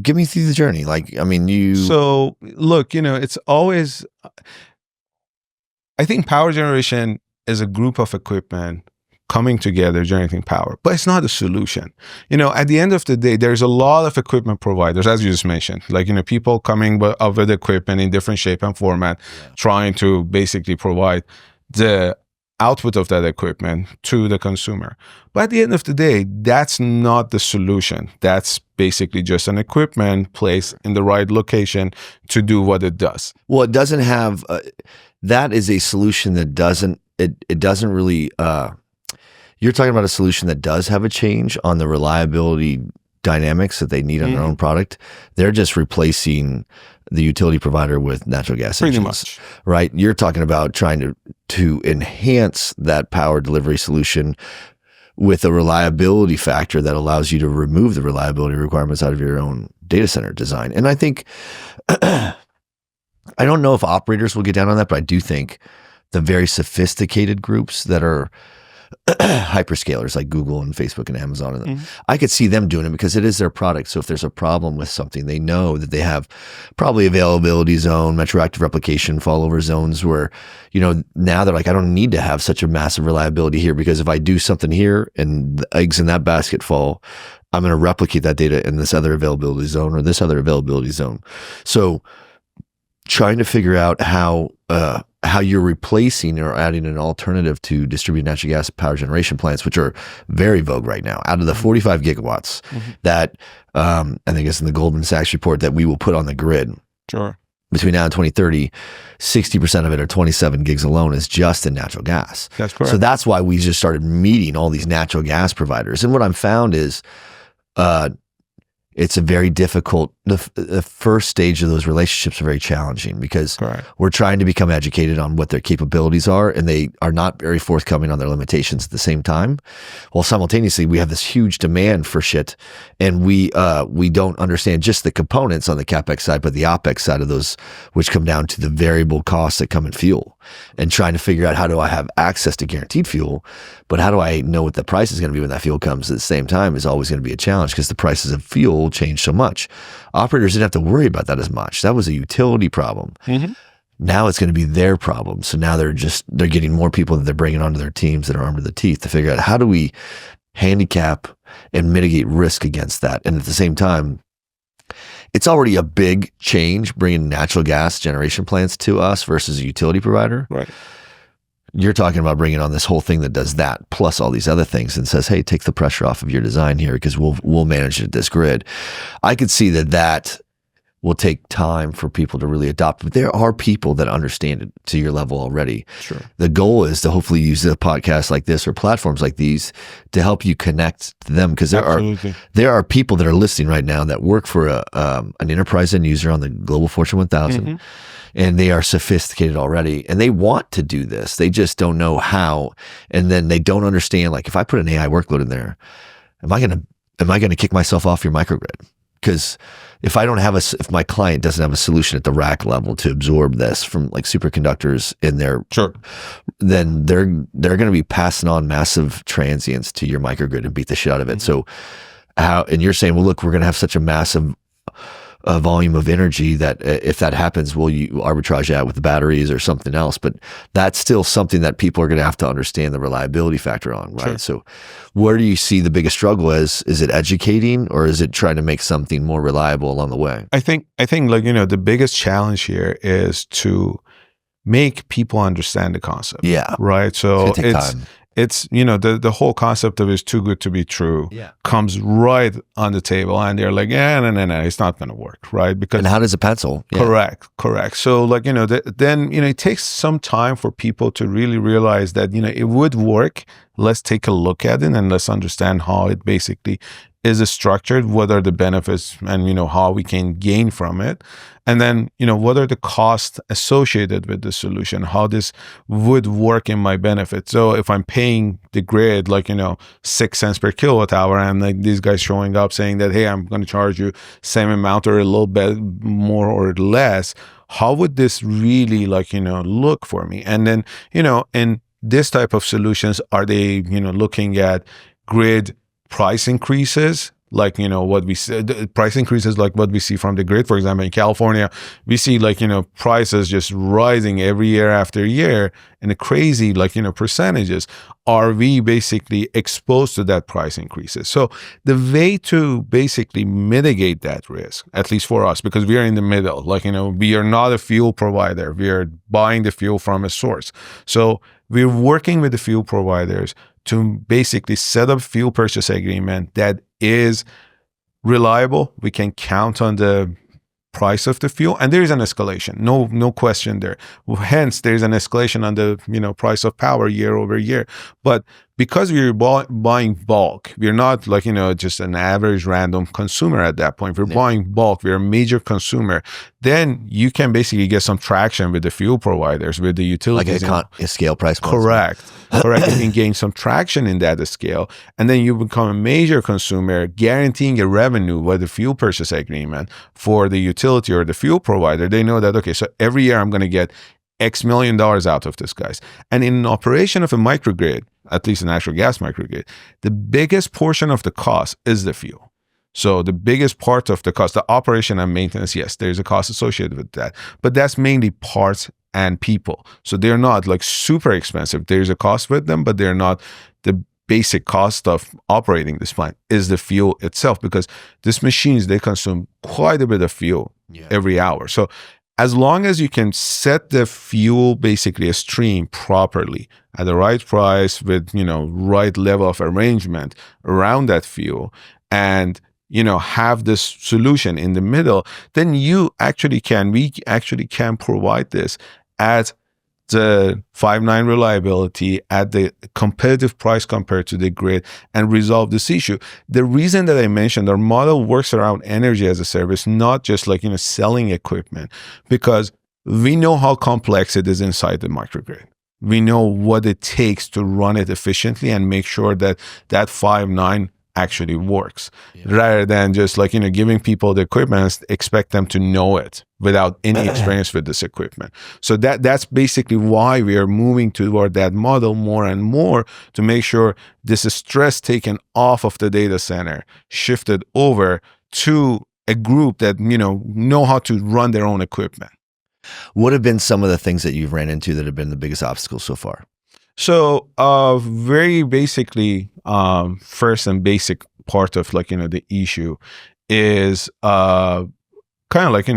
give me through the journey? So look, it's always, I think power generation is a group of equipment coming together, generating power, but it's not a solution. At the end of the day, there's a lot of equipment providers, as you just mentioned, people coming up with equipment in different shape and format, trying to basically provide the output of that equipment to the consumer. But at the end of the day, that's not the solution. That's basically just an equipment placed in the right location to do what it does. Well, it doesn't have, that is a solution that doesn't really, you're talking about a solution that does have a change on the reliability dynamics that they need on their own product. They're just replacing the utility provider with natural gas engines. Pretty much. Right? You're talking about trying to enhance that power delivery solution with a reliability factor that allows you to remove the reliability requirements out of your own data center design. And I think, I don't know if operators will get down on that, but I do think the very sophisticated groups that are hyperscalers like Google and Facebook and Amazon, and I could see them doing it because it is their product. So if there's a problem with something, they know that they have probably availability zone, retroactive replication, fallover zones where, now they're like, I don't need to have such a massive reliability here because if I do something here and the eggs in that basket fall, I'm going to replicate that data in this other availability zone or this other availability zone. So trying to figure out how you're replacing or adding an alternative to distributed natural gas power generation plants, which are very vogue right now. Out of the 45 gigawatts that I think it's in the Goldman Sachs report that we will put on the grid between now and 2030, 60% of it, or 27 gigs alone, is just in natural gas. That's correct. So that's why we just started meeting all these natural gas providers. And what I've found is it's a very difficult, the first stage of those relationships are very challenging because Correct. we're trying to become educated on what their capabilities are, and they are not very forthcoming on their limitations at the same time. While simultaneously, we have this huge demand for shit, and we don't understand just the components on the CapEx side, but the OpEx side of those, which come down to the variable costs that come in fuel, and trying to figure out how do I have access to guaranteed fuel, but how do I know what the price is going to be when that fuel comes at the same time is always going to be a challenge because the prices of fuel change so much. Operators didn't have to worry about that as much. That was a utility problem. Mm-hmm. Now it's going to be their problem. So now they're getting more people that they're bringing onto their teams that are armed to the teeth to figure out how do we handicap and mitigate risk against that. And at the same time, it's already a big change bringing natural gas generation plants to us versus a utility provider. Right. You're talking about bringing on this whole thing that does that, plus all these other things, and says, "Hey, take the pressure off of your design here because we'll manage it at this grid." I could see that will take time for people to really adopt, but there are people that understand it to your level already. Sure. The goal is to hopefully use a podcast like this or platforms like these to help you connect to them because there are people that are listening right now that work for an enterprise end user on the Global Fortune 1000. Mm-hmm. And they are sophisticated already and they want to do this. They just don't know how. And then they don't understand, like if I put an AI workload in there, am I going to kick myself off your microgrid? Because if if my client doesn't have a solution at the rack level to absorb this from like superconductors in there, sure, then they're going to be passing on massive transients to your microgrid and beat the shit out of it. Mm-hmm. So and you're saying, well, look, we're going to have such a massive volume of energy that if that happens, will you arbitrage that with the batteries or something else? But that's still something that people are going to have to understand the reliability factor on, right? Sure. So where do you see the biggest struggle is it educating or is it trying to make something more reliable along the way? I think like, the biggest challenge here is to make people understand the concept. Yeah. Right. So it's the whole concept of it's too good to be true comes right on the table and they're like, no, it's not going to work. Right. Because and how does it pencil? Yeah. Correct. So like, then, it takes some time for people to really realize that, it would work. Let's take a look at it and let's understand how it basically is structured, what are the benefits and, how we can gain from it. And then, what are the costs associated with the solution, how this would work in my benefit. So if I'm paying the grid, like, 6 cents per kilowatt hour, and like these guys showing up saying that, hey, I'm going to charge you same amount or a little bit more or less, how would this really look for me? And then, in this type of solutions, are they, looking at grid price increases, like, what we see, price increases like what we see from the grid. For example, in California, we see prices just rising every year after year in a crazy, percentages. Are we basically exposed to that price increases? So the way to basically mitigate that risk, at least for us, because we are in the middle, we are not a fuel provider. We are buying the fuel from a source. So we're working with the fuel providers to basically set up fuel purchase agreement that is reliable. We can count on the price of the fuel, and there is an escalation. No question there. Hence, there is an escalation on the price of power year over year. But because we're buying bulk, we're not just an average random consumer at that point. We're buying bulk. We're a major consumer. Then you can basically get some traction with the fuel providers, with the utilities. Like a scale price. Correct. You can gain some traction in that scale. And then you become a major consumer, guaranteeing a revenue with the fuel purchase agreement for the utility or the fuel provider. They know that, okay, so every year I'm going to get X million dollars out of this, guys. And in an operation of a microgrid, at least a natural gas microgrid, the biggest portion of the cost is the fuel. So the biggest part of the cost, the operation and maintenance, yes, there's a cost associated with that, but that's mainly parts and people. So they're not super expensive. There's a cost with them, but they're not the basic cost of operating this plant is the fuel itself, because these machines, they consume quite a bit of fuel every hour. So as long as you can set the fuel basically a stream properly at the right price with, right level of arrangement around that fuel and, have this solution in the middle, then we actually can provide this at the 5.9 reliability at the competitive price compared to the grid and resolve this issue. The reason that I mentioned our model works around energy as a service, not just like, selling equipment, because we know how complex it is inside the microgrid. We know what it takes to run it efficiently and make sure that that 5.9 actually works, rather than just like, giving people the equipment and expect them to know it without any experience with this equipment. So that's basically why we are moving toward that model more and more, to make sure this is stress taken off of the data center, shifted over to a group that, know how to run their own equipment. What have been some of the things that you've ran into that have been the biggest obstacles so far? So very basically, first and basic part of like, the issue is kind of like,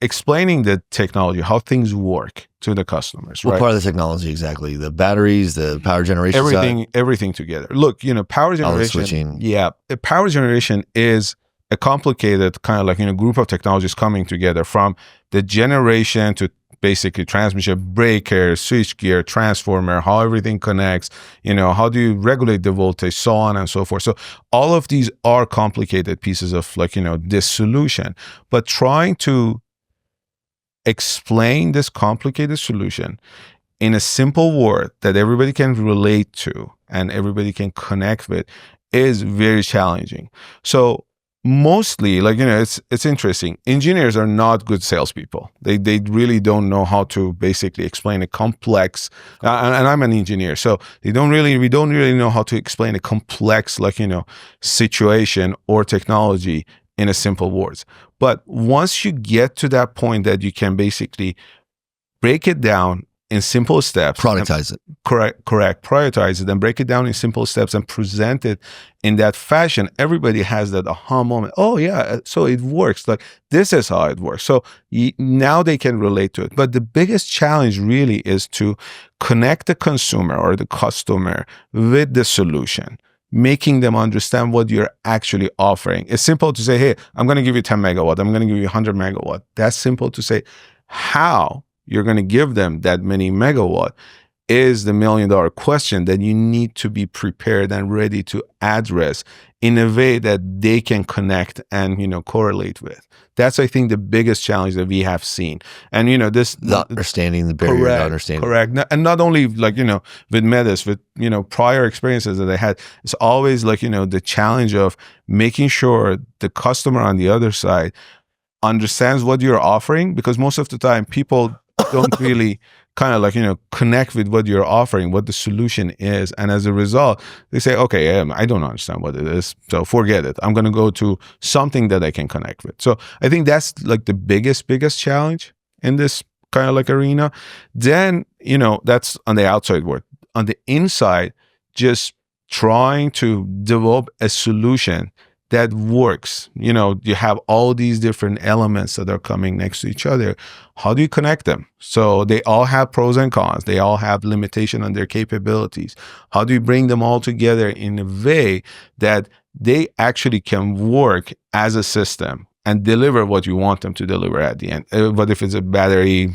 explaining the technology, how things work to the customers. What right? part of the technology exactly? The batteries, the power generation everything together. Look, power generation. Switching. Yeah, power generation is a complicated kind of like, group of technologies coming together, from the generation to basically transmission, breaker, switchgear, transformer, how everything connects, how do you regulate the voltage, so on and so forth. So all of these are complicated pieces of like, this solution. But trying to explain this complicated solution in a simple word that everybody can relate to and everybody can connect with is very challenging. So mostly, like, it's interesting. Engineers are not good salespeople. They really don't know how to basically explain a complex, and I'm an engineer, so we don't really know how to explain a complex, like, situation or technology in a simple words. But once you get to that point that you can basically break it down in simple steps, productize it. Correct. Prioritize it and break it down in simple steps and present it in that fashion. Everybody has that aha moment. Oh yeah, so it works. Like, this is how it works. So now they can relate to it. But the biggest challenge really is to connect the consumer or the customer with the solution, making them understand what you're actually offering. It's simple to say, hey, I'm going to give you 10 megawatt. I'm going to give you 100 megawatt. That's simple to say. How you're going to give them that many megawatt is the $1 million question that you need to be prepared and ready to address in a way that they can connect and, correlate with. That's, I think, the biggest challenge that we have seen. And, this... Not understanding the barrier to understanding. Correct. And not only like, with METIS, with, prior experiences that I had, it's always like, the challenge of making sure the customer on the other side understands what you're offering, because most of the time people don't really kind of like, connect with what you're offering, what the solution is. And as a result, they say, okay, I don't understand what it is, so forget it. I'm going to go to something that I can connect with. So I think that's like the biggest challenge in this kind of like arena. Then, that's on the outside world. On the inside, just trying to develop a solution that works. You have all these different elements that are coming next to each other. How do you connect them? So they all have pros and cons. They all have limitation on their capabilities. How do you bring them all together in a way that they actually can work as a system and deliver what you want them to deliver at the end? But if it's a battery,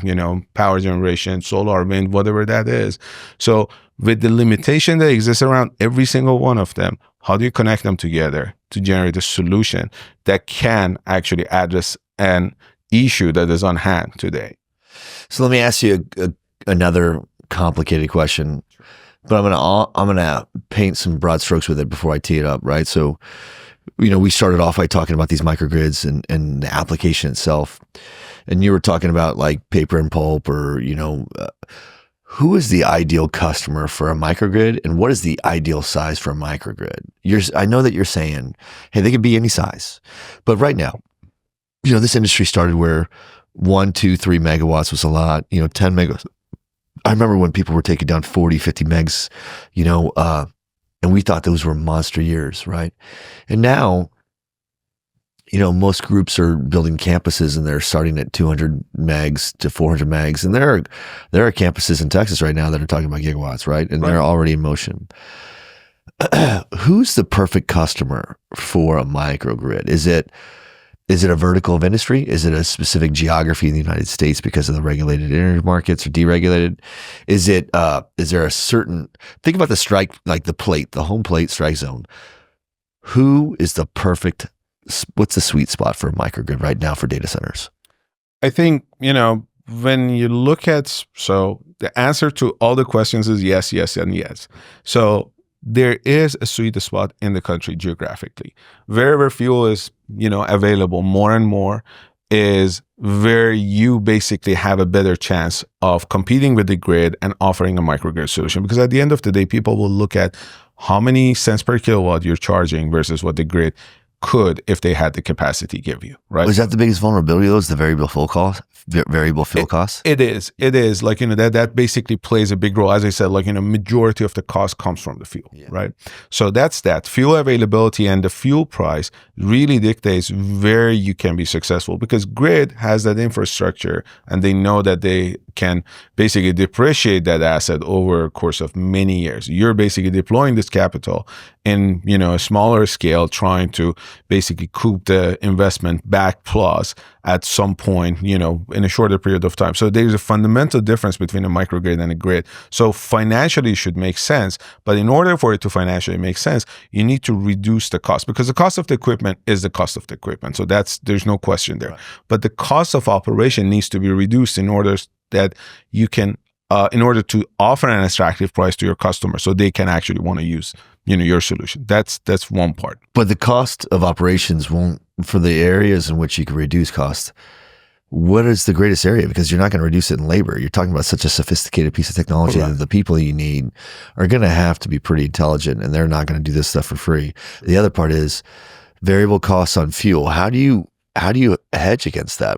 power generation, solar, wind, whatever that is. So with the limitation that exists around every single one of them, how do you connect them together to generate a solution that can actually address an issue that is on hand today? So let me ask you another complicated question, but I'm gonna paint some broad strokes with it before I tee it up, right? So, we started off by talking about these microgrids and the application itself, and you were talking about like paper and pulp, or who is the ideal customer for a microgrid, and what is the ideal size for a microgrid? I know that you're saying, hey, they could be any size, but right now, this industry started where 1, 2, 3 megawatts was a lot, 10 megawatts. I remember when people were taking down 40, 50 megs, and we thought those were monster years, right? And now, most groups are building campuses and they're starting at 200 megs to 400 megs. And there are campuses in Texas right now that are talking about gigawatts, right? And they're already in motion. Who's the perfect customer for a microgrid? Is it Is it a vertical of industry? Is it a specific geography in the United States because of the regulated energy markets or deregulated? Is there a certain, think about the strike, like the home plate strike zone. Who is the perfect, what's the sweet spot for a microgrid right now for data centers? I think, when you look at, so the answer to all the questions is yes, yes, and yes. So there is a sweet spot in the country geographically. Wherever fuel is, available more and more is where you basically have a better chance of competing with the grid and offering a microgrid solution. Because at the end of the day, people will look at how many cents per kilowatt you're charging versus what the grid could, if they had the capacity, give you, right? Is that the biggest vulnerability though, is the variable fuel costs? It is like, that basically plays a big role. As I said, like, majority of the cost comes from the fuel, right? So that's that. Fuel availability and the fuel price really dictates where you can be successful, because grid has that infrastructure and they know that they can basically depreciate that asset over a course of many years. You're basically deploying this capital in, a smaller scale, trying to basically coup the investment back plus at some point, in a shorter period of time. So there's a fundamental difference between a microgrid and a grid. So financially it should make sense, but in order for it to financially make sense, you need to reduce the cost, because the cost of the equipment is the cost of the equipment. So there's no question there. Right. But the cost of operation needs to be reduced in order that you can, in order to offer an attractive price to your customer, so they can actually want to use, your solution. That's one part. But the cost of operations won't, for the areas in which you can reduce cost, what is the greatest area? Because you're not going to reduce it in labor. You're talking about such a sophisticated piece of technology that the people you need are going to have to be pretty intelligent, and they're not going to do this stuff for free. The other part is variable costs on fuel. How do you hedge against that?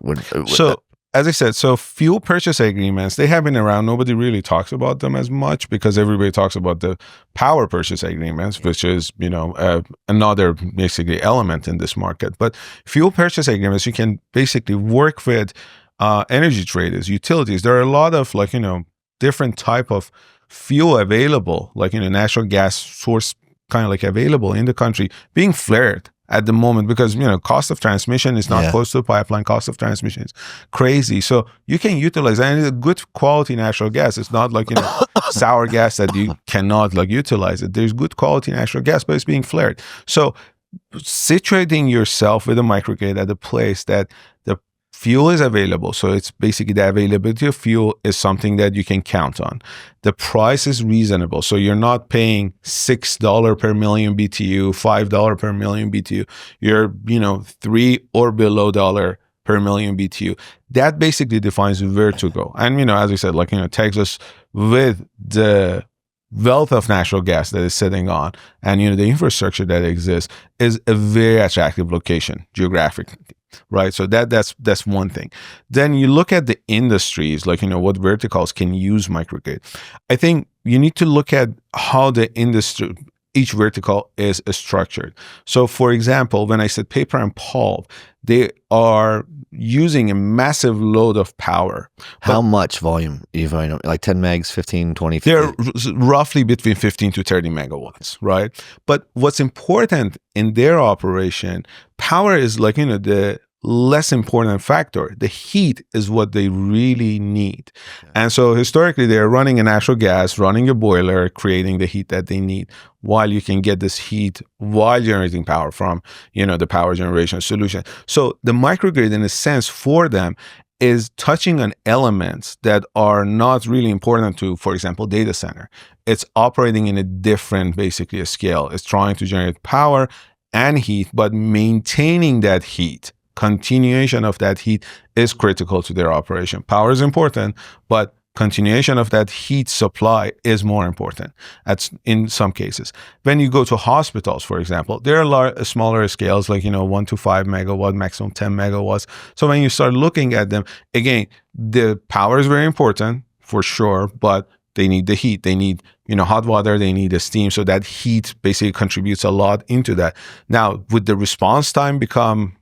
As I said, so fuel purchase agreements, they have been around. Nobody really talks about them as much because everybody talks about the power purchase agreements, which is, another basically element in this market. But fuel purchase agreements, you can basically work with energy traders, utilities. There are a lot of different type of fuel available, like, natural gas source kind of like available in the country being flared at the moment, because cost of transmission is not close to the pipeline. Cost of transmission is crazy, so you can utilize, and it's a good quality natural gas. It's not like sour gas that you cannot utilize it. There's good quality natural gas, but it's being flared. So situating yourself with a microgrid at a place that the fuel is available. So it's basically the availability of fuel is something that you can count on. The price is reasonable. So you're not paying $6 per million BTU, $5 per million BTU. You're, $3 or below dollar per million BTU. That basically defines where to go. And, as I said, Texas, with the wealth of natural gas that is sitting on, and, the infrastructure that exists, is a very attractive location geographically. Right. So that's one thing. Then you look at the industries, what verticals can use microgrid. I think you need to look at how the industry, each vertical is structured. So for example, when I said paper and pulp, they are using a massive load of power. How much volume? If I know, like 10 megs, 15, 20, 50? They're roughly between 15 to 30 megawatts, right? But what's important in their operation, power is the less important factor. The heat is what they really need. And so historically, they're running a natural gas, running a boiler, creating the heat that they need, while you can get this heat while generating power from, the power generation solution. So the microgrid, in a sense, for them, is touching on elements that are not really important to, for example, data center. It's operating in a different, basically, a scale. It's trying to generate power and heat, but maintaining that heat. Continuation of that heat is critical to their operation. Power is important, but continuation of that heat supply is more important in some cases. When you go to hospitals, for example, there are smaller scales, 1 to 5 megawatt, maximum 10 megawatts. So when you start looking at them, again, the power is very important for sure, but they need the heat. They need, hot water. They need the steam. So that heat basically contributes a lot into that. Now, would the response time become,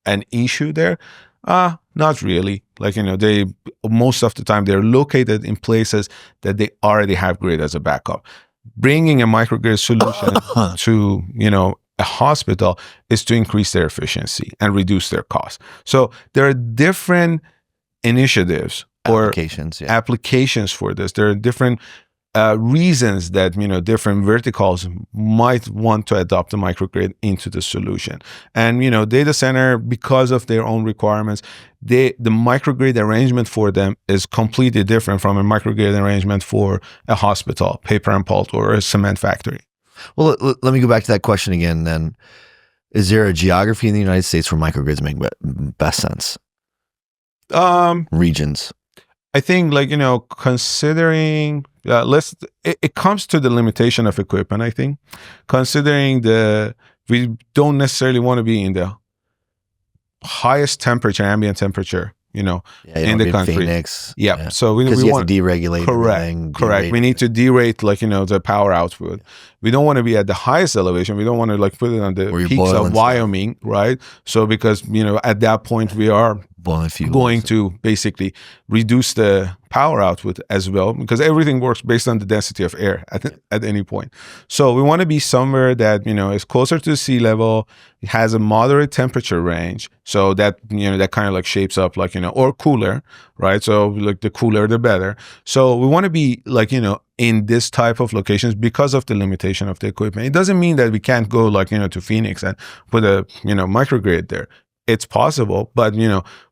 an issue there? Not really. They, most of the time, they're located in places that they already have grid as a backup. Bringing a microgrid solution to, a hospital is to increase their efficiency and reduce their costs. So there are different initiatives or applications for this. There are different reasons that different verticals might want to adopt the microgrid into the solution. And data center, because of their own requirements, the microgrid arrangement for them is completely different from a microgrid arrangement for a hospital, paper and pulp, or a cement factory. Well, let me go back to that question again then. Is there a geography in the United States where microgrids make best sense? Regions. I think, considering, it comes to the limitation of equipment, I think. Considering we don't necessarily want to be in the highest temperature, ambient temperature, in the country. Phoenix. Yeah. So we want to deregulate. Correct. We need to derate, the power output. We don't want to be at the highest elevation. We don't want to put it on the peaks of Wyoming, right? So because, at that point we are going to basically reduce the power output as well, because everything works based on the density of air at any point. So we want to be somewhere that is closer to sea level, it has a moderate temperature range, so that that kind of shapes up or cooler, right? So the cooler the better. So we want to be in this type of locations because of the limitation of the equipment. It doesn't mean that we can't go to Phoenix and put a microgrid there. It's possible, but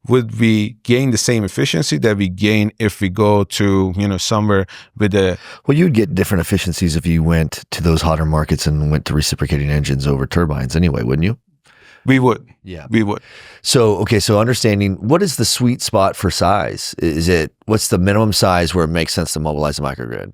would we gain the same efficiency that we gain if we go to somewhere with a? Well, you'd get different efficiencies if you went to those hotter markets and went to reciprocating engines over turbines anyway, wouldn't you? We would. Yeah, we would. So so understanding, what is the sweet spot for size? What's the minimum size where it makes sense to mobilize a microgrid?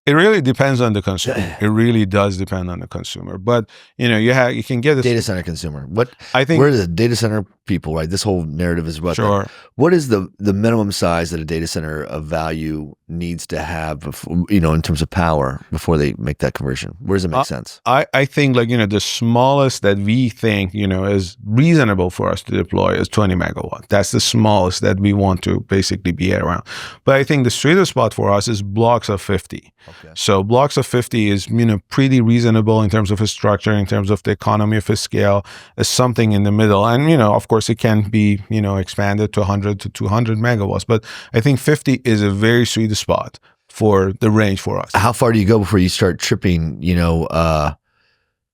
It really depends on the consumer. It really does depend on the consumer. But you can get a data center consumer. I think we're the data center people, right? This whole narrative is about sure. That. What is the minimum size that a data center of value needs to have before, in terms of power before they make that conversion? Where does it make sense? I think the smallest that we think is reasonable for us to deploy is 20 megawatt. That's the smallest that we want to basically be around. But I think the sweetest spot for us is blocks of 50. Okay. So blocks of 50 is pretty reasonable in terms of a structure, in terms of the economy of a scale, is something in the middle. And of course it can be expanded to 100 to 200 megawatts. But I think 50 is a very sweet spot for the range for us. How far do you go before you start tripping?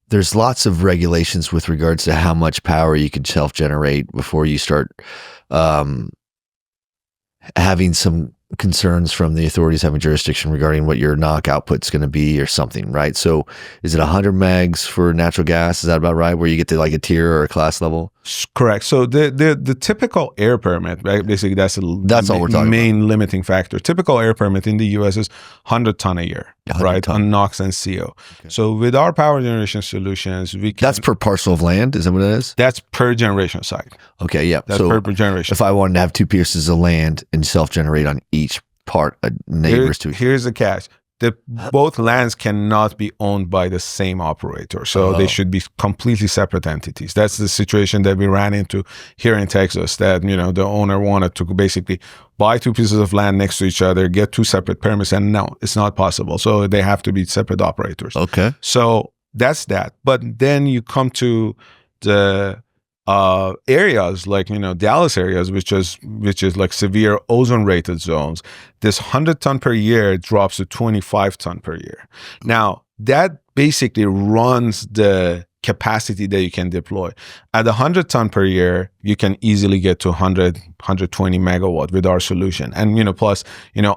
There's lots of regulations with regards to how much power you can self-generate before you start having some concerns from the authorities having jurisdiction regarding what your knock output's going to be or something, right? So is it 100 megs for natural gas? Is that about right? Where you get to a tier or a class level? Correct. So the typical air permit, right? Basically that's all we're talking main about. Limiting factor. Typical air permit in the US is 100 ton a year, right? Ton. On NOx and CO. Okay. So with our power generation solutions, that's per parcel of land, is that what it is? That's per generation site. Okay, yeah. That's per generation. If I wanted to have 2 pieces of land and self-generate on each part, neighbors to each. Here's the catch. Both lands cannot be owned by the same operator. So they should be completely separate entities. That's the situation that we ran into here in Texas, that, the owner wanted to basically buy 2 pieces of land next to each other, get 2 separate permits, and no, it's not possible. So they have to be separate operators. Okay. So that's that. But then you come to the areas like Dallas areas, which is severe ozone rated zones. This 100 ton per year drops to 25 ton per year. Now that basically runs the capacity that you can deploy. At 100 ton per year, you can easily get to 120 megawatt with our solution. And, plus,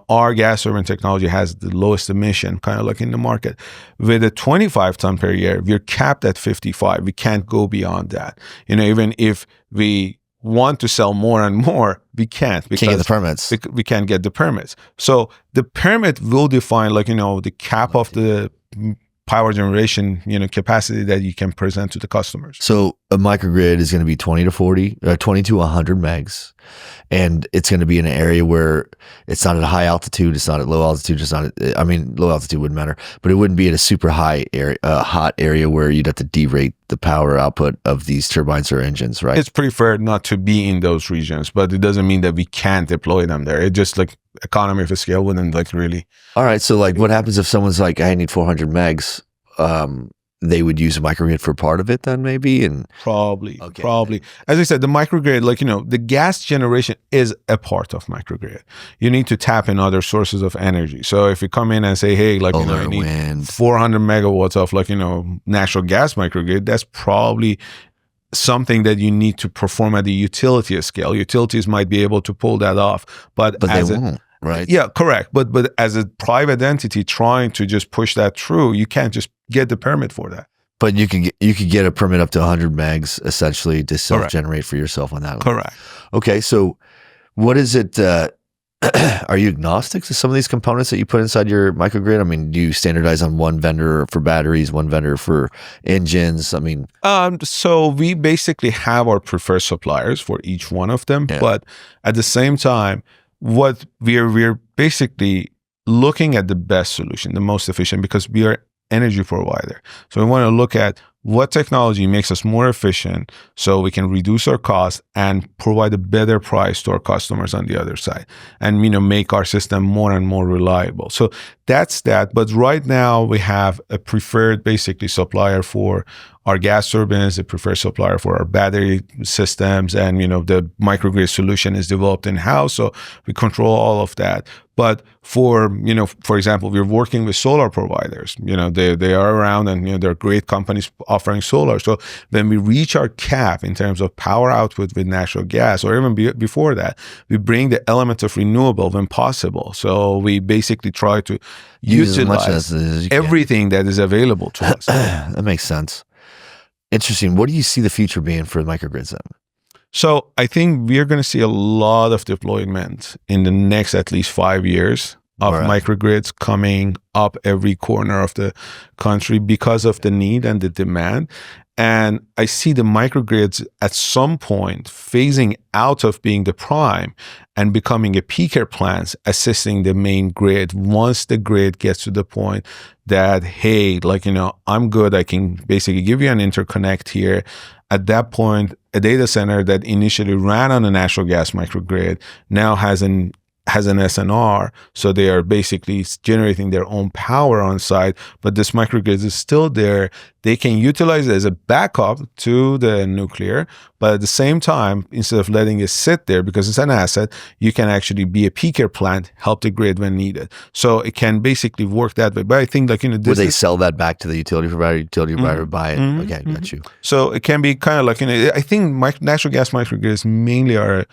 our gas turbine technology has the lowest emission kind of in the market. With a 25 ton per year, we're capped at 55. We can't go beyond that. Even if we want to sell more and more, we can't. Because can't get the permits. We can't get the permits. So the permit will define the cap of the power generation, capacity that you can present to the customers. So a microgrid is going to be 20 to 100 megs, and it's going to be in an area where it's not at a high altitude, it's not at low altitude, low altitude wouldn't matter, but it wouldn't be at a super high area, hot area where you'd have to derate the power output of these turbines or engines, right? It's preferred not to be in those regions, but it doesn't mean that we can't deploy them there. It just economy of scale wouldn't really. All right. So what happens if someone's I need 400 megs? they would use a microgrid for part of it then maybe? And Probably. As I said, the microgrid, like, the gas generation is a part of microgrid. You need to tap in other sources of energy. So if you come in and say, hey, like, I need wind. 400 megawatts of, like, natural gas microgrid, that's probably something that you need to perform at the utility scale. Utilities might be able to pull that off, but they won't. Right. Yeah, correct. But as a private entity trying to just push that through, you can't just get the permit for that. But you could get a permit up to 100 megs essentially to self-generate for yourself on that. Correct. Okay, so what is it? Are you agnostic to some of these components that you put inside your microgrid? I mean, do you standardize on one vendor for batteries, one vendor for engines? I mean, so we basically have our preferred suppliers for each one of them, but at the same time, what we're basically looking at the best solution, the most efficient, because we are energy provider. So we want to look at what technology makes us more efficient so we can reduce our costs and provide a better price to our customers on the other side, and make our system more and more reliable. So that's that. But right now we have a preferred basically supplier for our gas turbines, a preferred supplier for our battery systems, and the microgrid solution is developed in-house, so we control all of that. But for example, we're working with solar providers. They are around, and they're great companies offering solar. So when we reach our cap in terms of power output with natural gas, or even before that, we bring the element of renewable when possible. So we basically try to use as much utilize as everything that is available to us. That makes sense. Interesting. What do you see the future being for the microgrids then? So I think we're going to see a lot of deployment in the next at least 5 years of microgrids coming up every corner of the country because of the need and the demand. And I see the microgrids at some point phasing out of being the prime and becoming a peaker plants, assisting the main grid once the grid gets to the point that, hey, like, I'm good. I can basically give you an interconnect here. At that point, a data center that initially ran on a natural gas microgrid now has an SNR, so they are basically generating their own power on site, but this microgrid is still there. They can utilize it as a backup to the nuclear, but at the same time, instead of letting it sit there because it's an asset, you can actually be a peaker plant, help the grid when needed. So it can basically work that way. But I think, like, would they sell that back to the utility provider? Utility provider would buy it. Okay, got you. So it can be kind of like, I think natural gas microgrids mainly are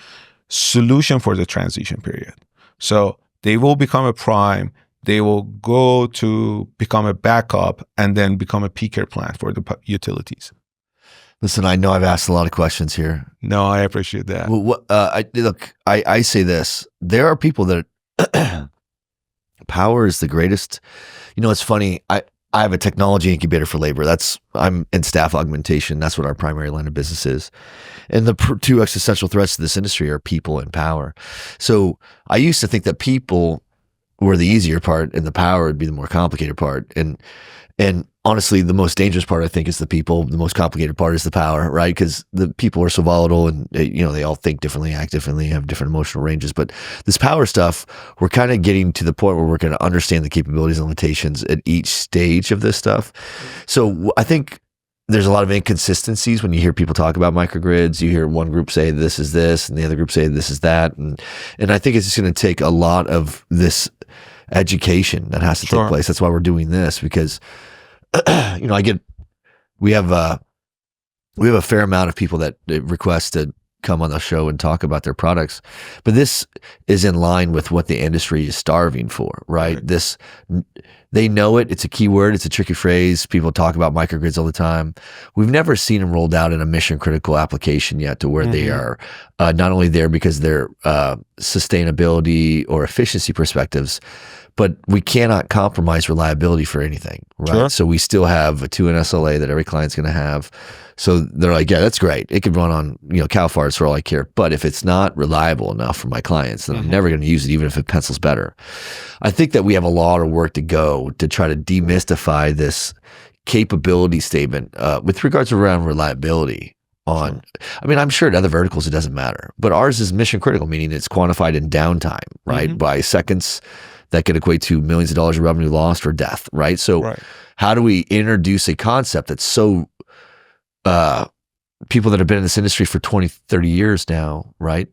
solution for the transition period. So they will become a prime, they will go to become a backup, and then become a peaker plant for the utilities. Listen, I know I've asked a lot of questions here. No, I appreciate that. Well, I say this. There are people that power is the greatest. It's funny. I have a technology incubator for labor. I'm in staff augmentation. That's what our primary line of business is. And the two existential threats to this industry are people and power. So I used to think that people were the easier part and the power would be the more complicated part. And honestly, the most dangerous part, I think, is the people. The most complicated part is the power, right? Because the people are so volatile and, they all think differently, act differently, have different emotional ranges. But this power stuff, we're kind of getting to the point where we're going to understand the capabilities and limitations at each stage of this stuff. So I think there's a lot of inconsistencies when you hear people talk about microgrids. You hear one group say this is this and the other group say this is that. And I think it's just going to take a lot of this education that has to take place. That's why we're doing this, because we have a fair amount of people that request to come on the show and talk about their products, but this is in line with what the industry is starving for, right? They know it. It's a keyword. It's a tricky phrase. People talk about microgrids all the time. We've never seen them rolled out in a mission critical application yet to where they are not only there because they're sustainability or efficiency perspectives, but we cannot compromise reliability for anything, right? Sure. So we still have a 2N SLA that every client's going to have. So they're like, yeah, that's great. It could run on, cow farts for all I care. But if it's not reliable enough for my clients, then I'm never going to use it, even if it pencils better. I think that we have a lot of work to go to try to demystify this capability statement with regards around reliability. I'm sure in other verticals it doesn't matter, but ours is mission critical, meaning it's quantified in downtime, right? By seconds that could equate to millions of dollars of revenue lost or death, right? So how do we introduce a concept that's so people that have been in this industry for 20, 30 years now, right?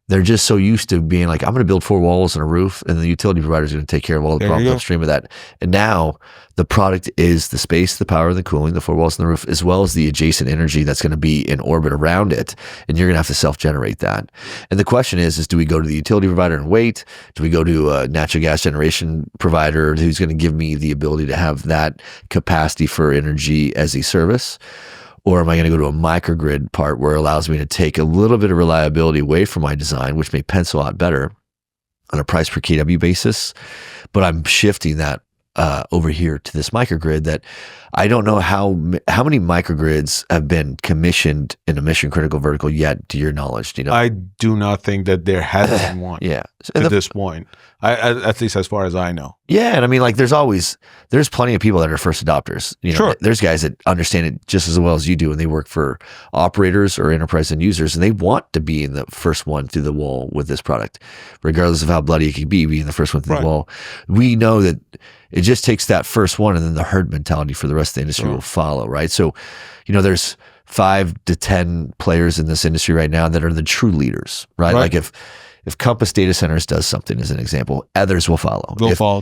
They're just so used to being like, I'm going to build 4 walls and a roof, and the utility provider is going to take care of all the problems upstream of that. And now the product is the space, the power, the cooling, the 4 walls and the roof, as well as the adjacent energy that's going to be in orbit around it. And you're going to have to self-generate that. And the question is do we go to the utility provider and wait? Do we go to a natural gas generation provider who's going to give me the ability to have that capacity for energy as a service? Or am I going to go to a microgrid part where it allows me to take a little bit of reliability away from my design, which may pencil out better on a price per kW basis, but I'm shifting that over here to this microgrid that I don't know how many microgrids have been commissioned in a mission critical vertical yet, to your knowledge. Do you know? I do not think that there has been one to this point. At least as far as I know. Yeah, and I mean, like, there's plenty of people that are first adopters. You know, there's guys that understand it just as well as you do, and they work for operators or enterprise end users, and they want to be in the first one through the wall with this product, regardless of how bloody it can be. Being the first one through the wall, we know that it just takes that first one, and then the herd mentality for the rest of the industry will follow, right? So, you know, there's 5 to 10 players in this industry right now that are the true leaders, right? Like if Compass Data Centers does something, as an example, others will follow.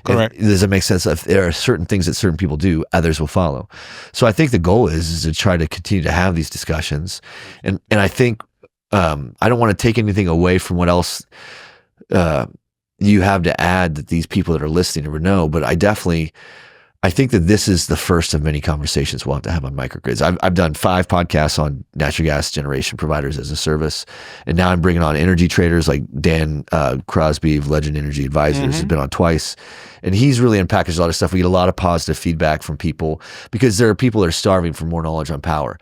Correct. Does it make sense? If there are certain things that certain people do, others will follow. So I think the goal is to try to continue to have these discussions. And I think I don't want to take anything away from what else you have to add that these people that are listening never know, but I think that this is the first of many conversations we'll have to have on microgrids. I've done 5 podcasts on natural gas generation providers as a service, and now I'm bringing on energy traders like Dan Crosby of Legend Energy Advisors has been on twice, and he's really unpackaged a lot of stuff. We get a lot of positive feedback from people because there are people that are starving for more knowledge on power.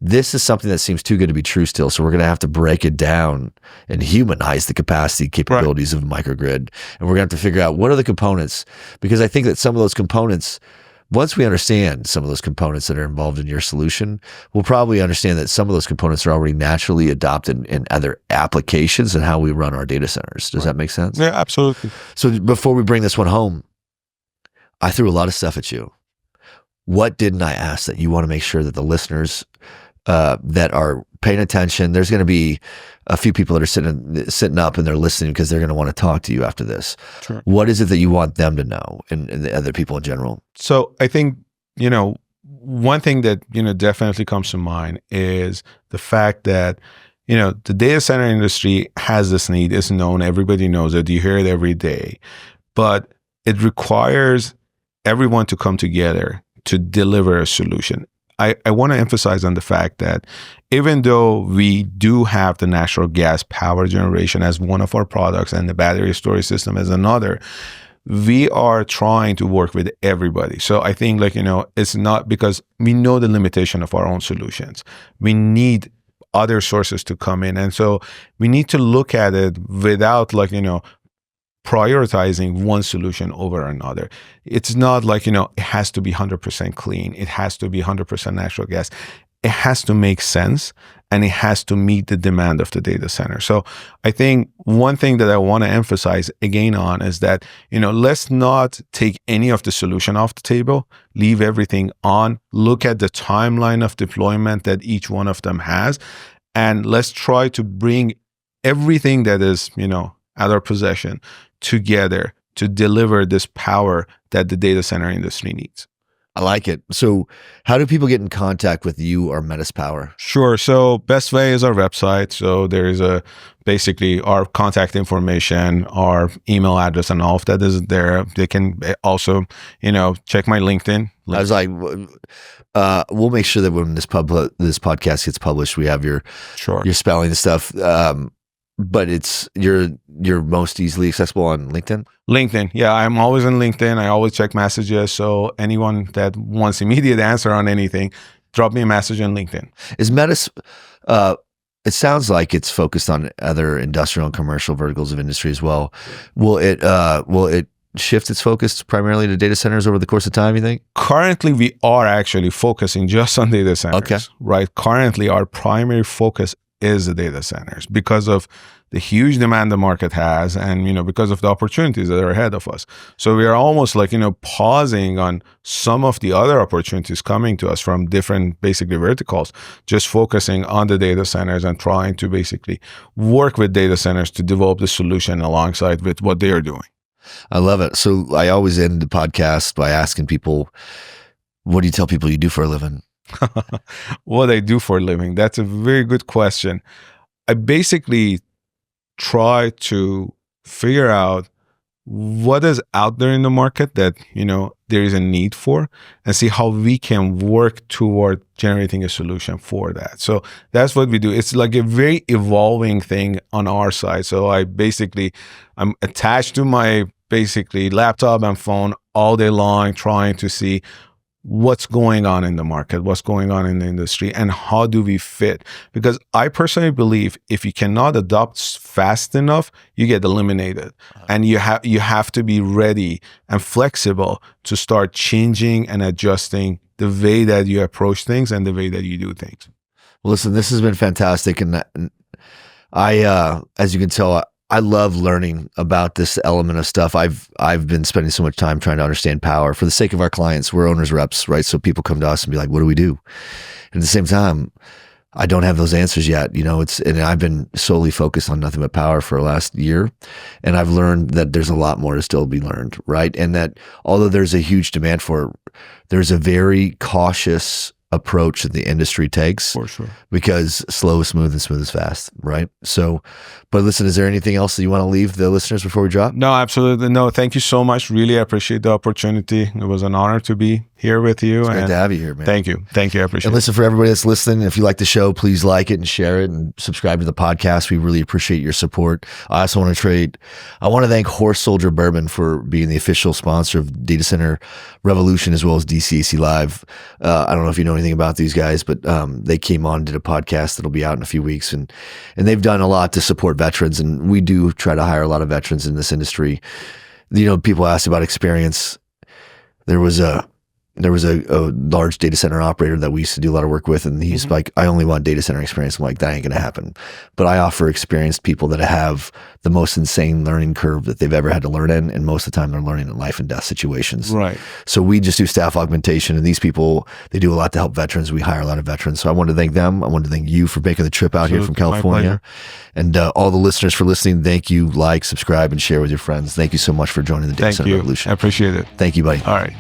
This is something that seems too good to be true still, so we're going to have to break it down and humanize the capacity capabilities of a microgrid, and we're going to have to figure out what are the components, because I think that some of those components, once we understand some of those components that are involved in your solution, we'll probably understand that some of those components are already naturally adopted in other applications and how we run our data centers. Does that make sense? Yeah, absolutely. So before we bring this one home, I threw a lot of stuff at you. What didn't I ask that you want to make sure that the listeners that are paying attention, there's going to be a few people that are sitting up and they're listening because they're going to want to talk to you after this. What is it that you want them to know, and the other people in general? So I think, you know, one thing that, you know, definitely comes to mind is the fact that, you know, the data center industry has this need. It's known. Everybody knows it. You hear it every day. But it requires everyone to come together to deliver a solution. I want to emphasize on the fact that even though we do have the natural gas power generation as one of our products and the battery storage system as another, we are trying to work with everybody. So I think, like, you know, it's not because we know the limitation of our own solutions. We need other sources to come in. And so we need to look at it without, like, you know, prioritizing one solution over another. It's not like, you know, it has to be 100% clean. It has to be 100% natural gas. It has to make sense, and it has to meet the demand of the data center. So I think one thing that I want to emphasize again on is that, you know, let's not take any of the solution off the table, leave everything on, look at the timeline of deployment that each one of them has, and let's try to bring everything that is, you know, at our possession together to deliver this power that the data center industry needs. I like it. So how do people get in contact with you or METIS Power? Sure. So best way is our website. So there is basically our contact information, our email address, and all of that is there. They can also, you know, check my LinkedIn. I was like, we'll make sure that when this podcast gets published, we have your spelling and stuff. But it's you're most easily accessible on LinkedIn? LinkedIn. Yeah, I'm always on LinkedIn. I always check messages. So anyone that wants immediate answer on anything, drop me a message on LinkedIn. Is METIS, it sounds like it's focused on other industrial and commercial verticals of industry as well. Will it shift its focus primarily to data centers over the course of time, you think? Currently, we are actually focusing just on data centers. Okay. Right? Currently, our primary focus is the data centers because of the huge demand the market has, and because of the opportunities that are ahead of us. So we are almost like pausing on some of the other opportunities coming to us from different basically verticals, just focusing on the data centers and trying to basically work with data centers to develop the solution alongside with what they are doing. I love it. So I always end the podcast by asking people, what do you tell people you do for a living? What I do for a living? That's a very good question. I basically try to figure out what is out there in the market that there is a need for, and see how we can work toward generating a solution for that. So that's what we do. It's like a very evolving thing on our side. So I'm attached to my basically laptop and phone all day long, trying to see what's going on in the market, what's going on in the industry, and how do we fit? Because I personally believe if you cannot adopt fast enough, you get eliminated. And you have to be ready and flexible to start changing and adjusting the way that you approach things and the way that you do things. Well, listen, this has been fantastic. And I, as you can tell, I love learning about this element of stuff. I've been spending so much time trying to understand power for the sake of our clients. We're owners reps, right? So people come to us and be like, what do we do? And at the same time, I don't have those answers yet. And I've been solely focused on nothing but power for the last year. And I've learned that there's a lot more to still be learned, right? And that although there's a huge demand for it, there's a very cautious approach that the industry takes, for sure, because slow is smooth and smooth is fast, right? So, but listen, is there anything else that you want to leave the listeners before we drop? No, absolutely. No, thank you so much. Really appreciate the opportunity. It was an honor to be here with you. It's great to have you here, man. Thank you. I appreciate it. And listen, for everybody that's listening, if you like the show, please like it and share it and subscribe to the podcast. We really appreciate your support. I also want to thank Horse Soldier Bourbon for being the official sponsor of Data Center Revolution, as well as DCAC Live. I don't know if you know anything about these guys, but they came on and did a podcast that'll be out in a few weeks, and they've done a lot to support veterans, and we do try to hire a lot of veterans in this industry. People ask about experience. There was a large data center operator that we used to do a lot of work with, and he's like, I only want data center experience. I'm like, that ain't going to happen. But I offer experienced people that have the most insane learning curve that they've ever had to learn in, and most of the time they're learning in life and death situations. Right. So we just do staff augmentation, and these people, they do a lot to help veterans. We hire a lot of veterans. So I want to thank them. I want to thank you for making the trip out here from California. And all the listeners for listening, thank you. Like, subscribe, and share with your friends. Thank you so much for joining the Data Center Revolution. I appreciate it. Thank you, buddy. All right.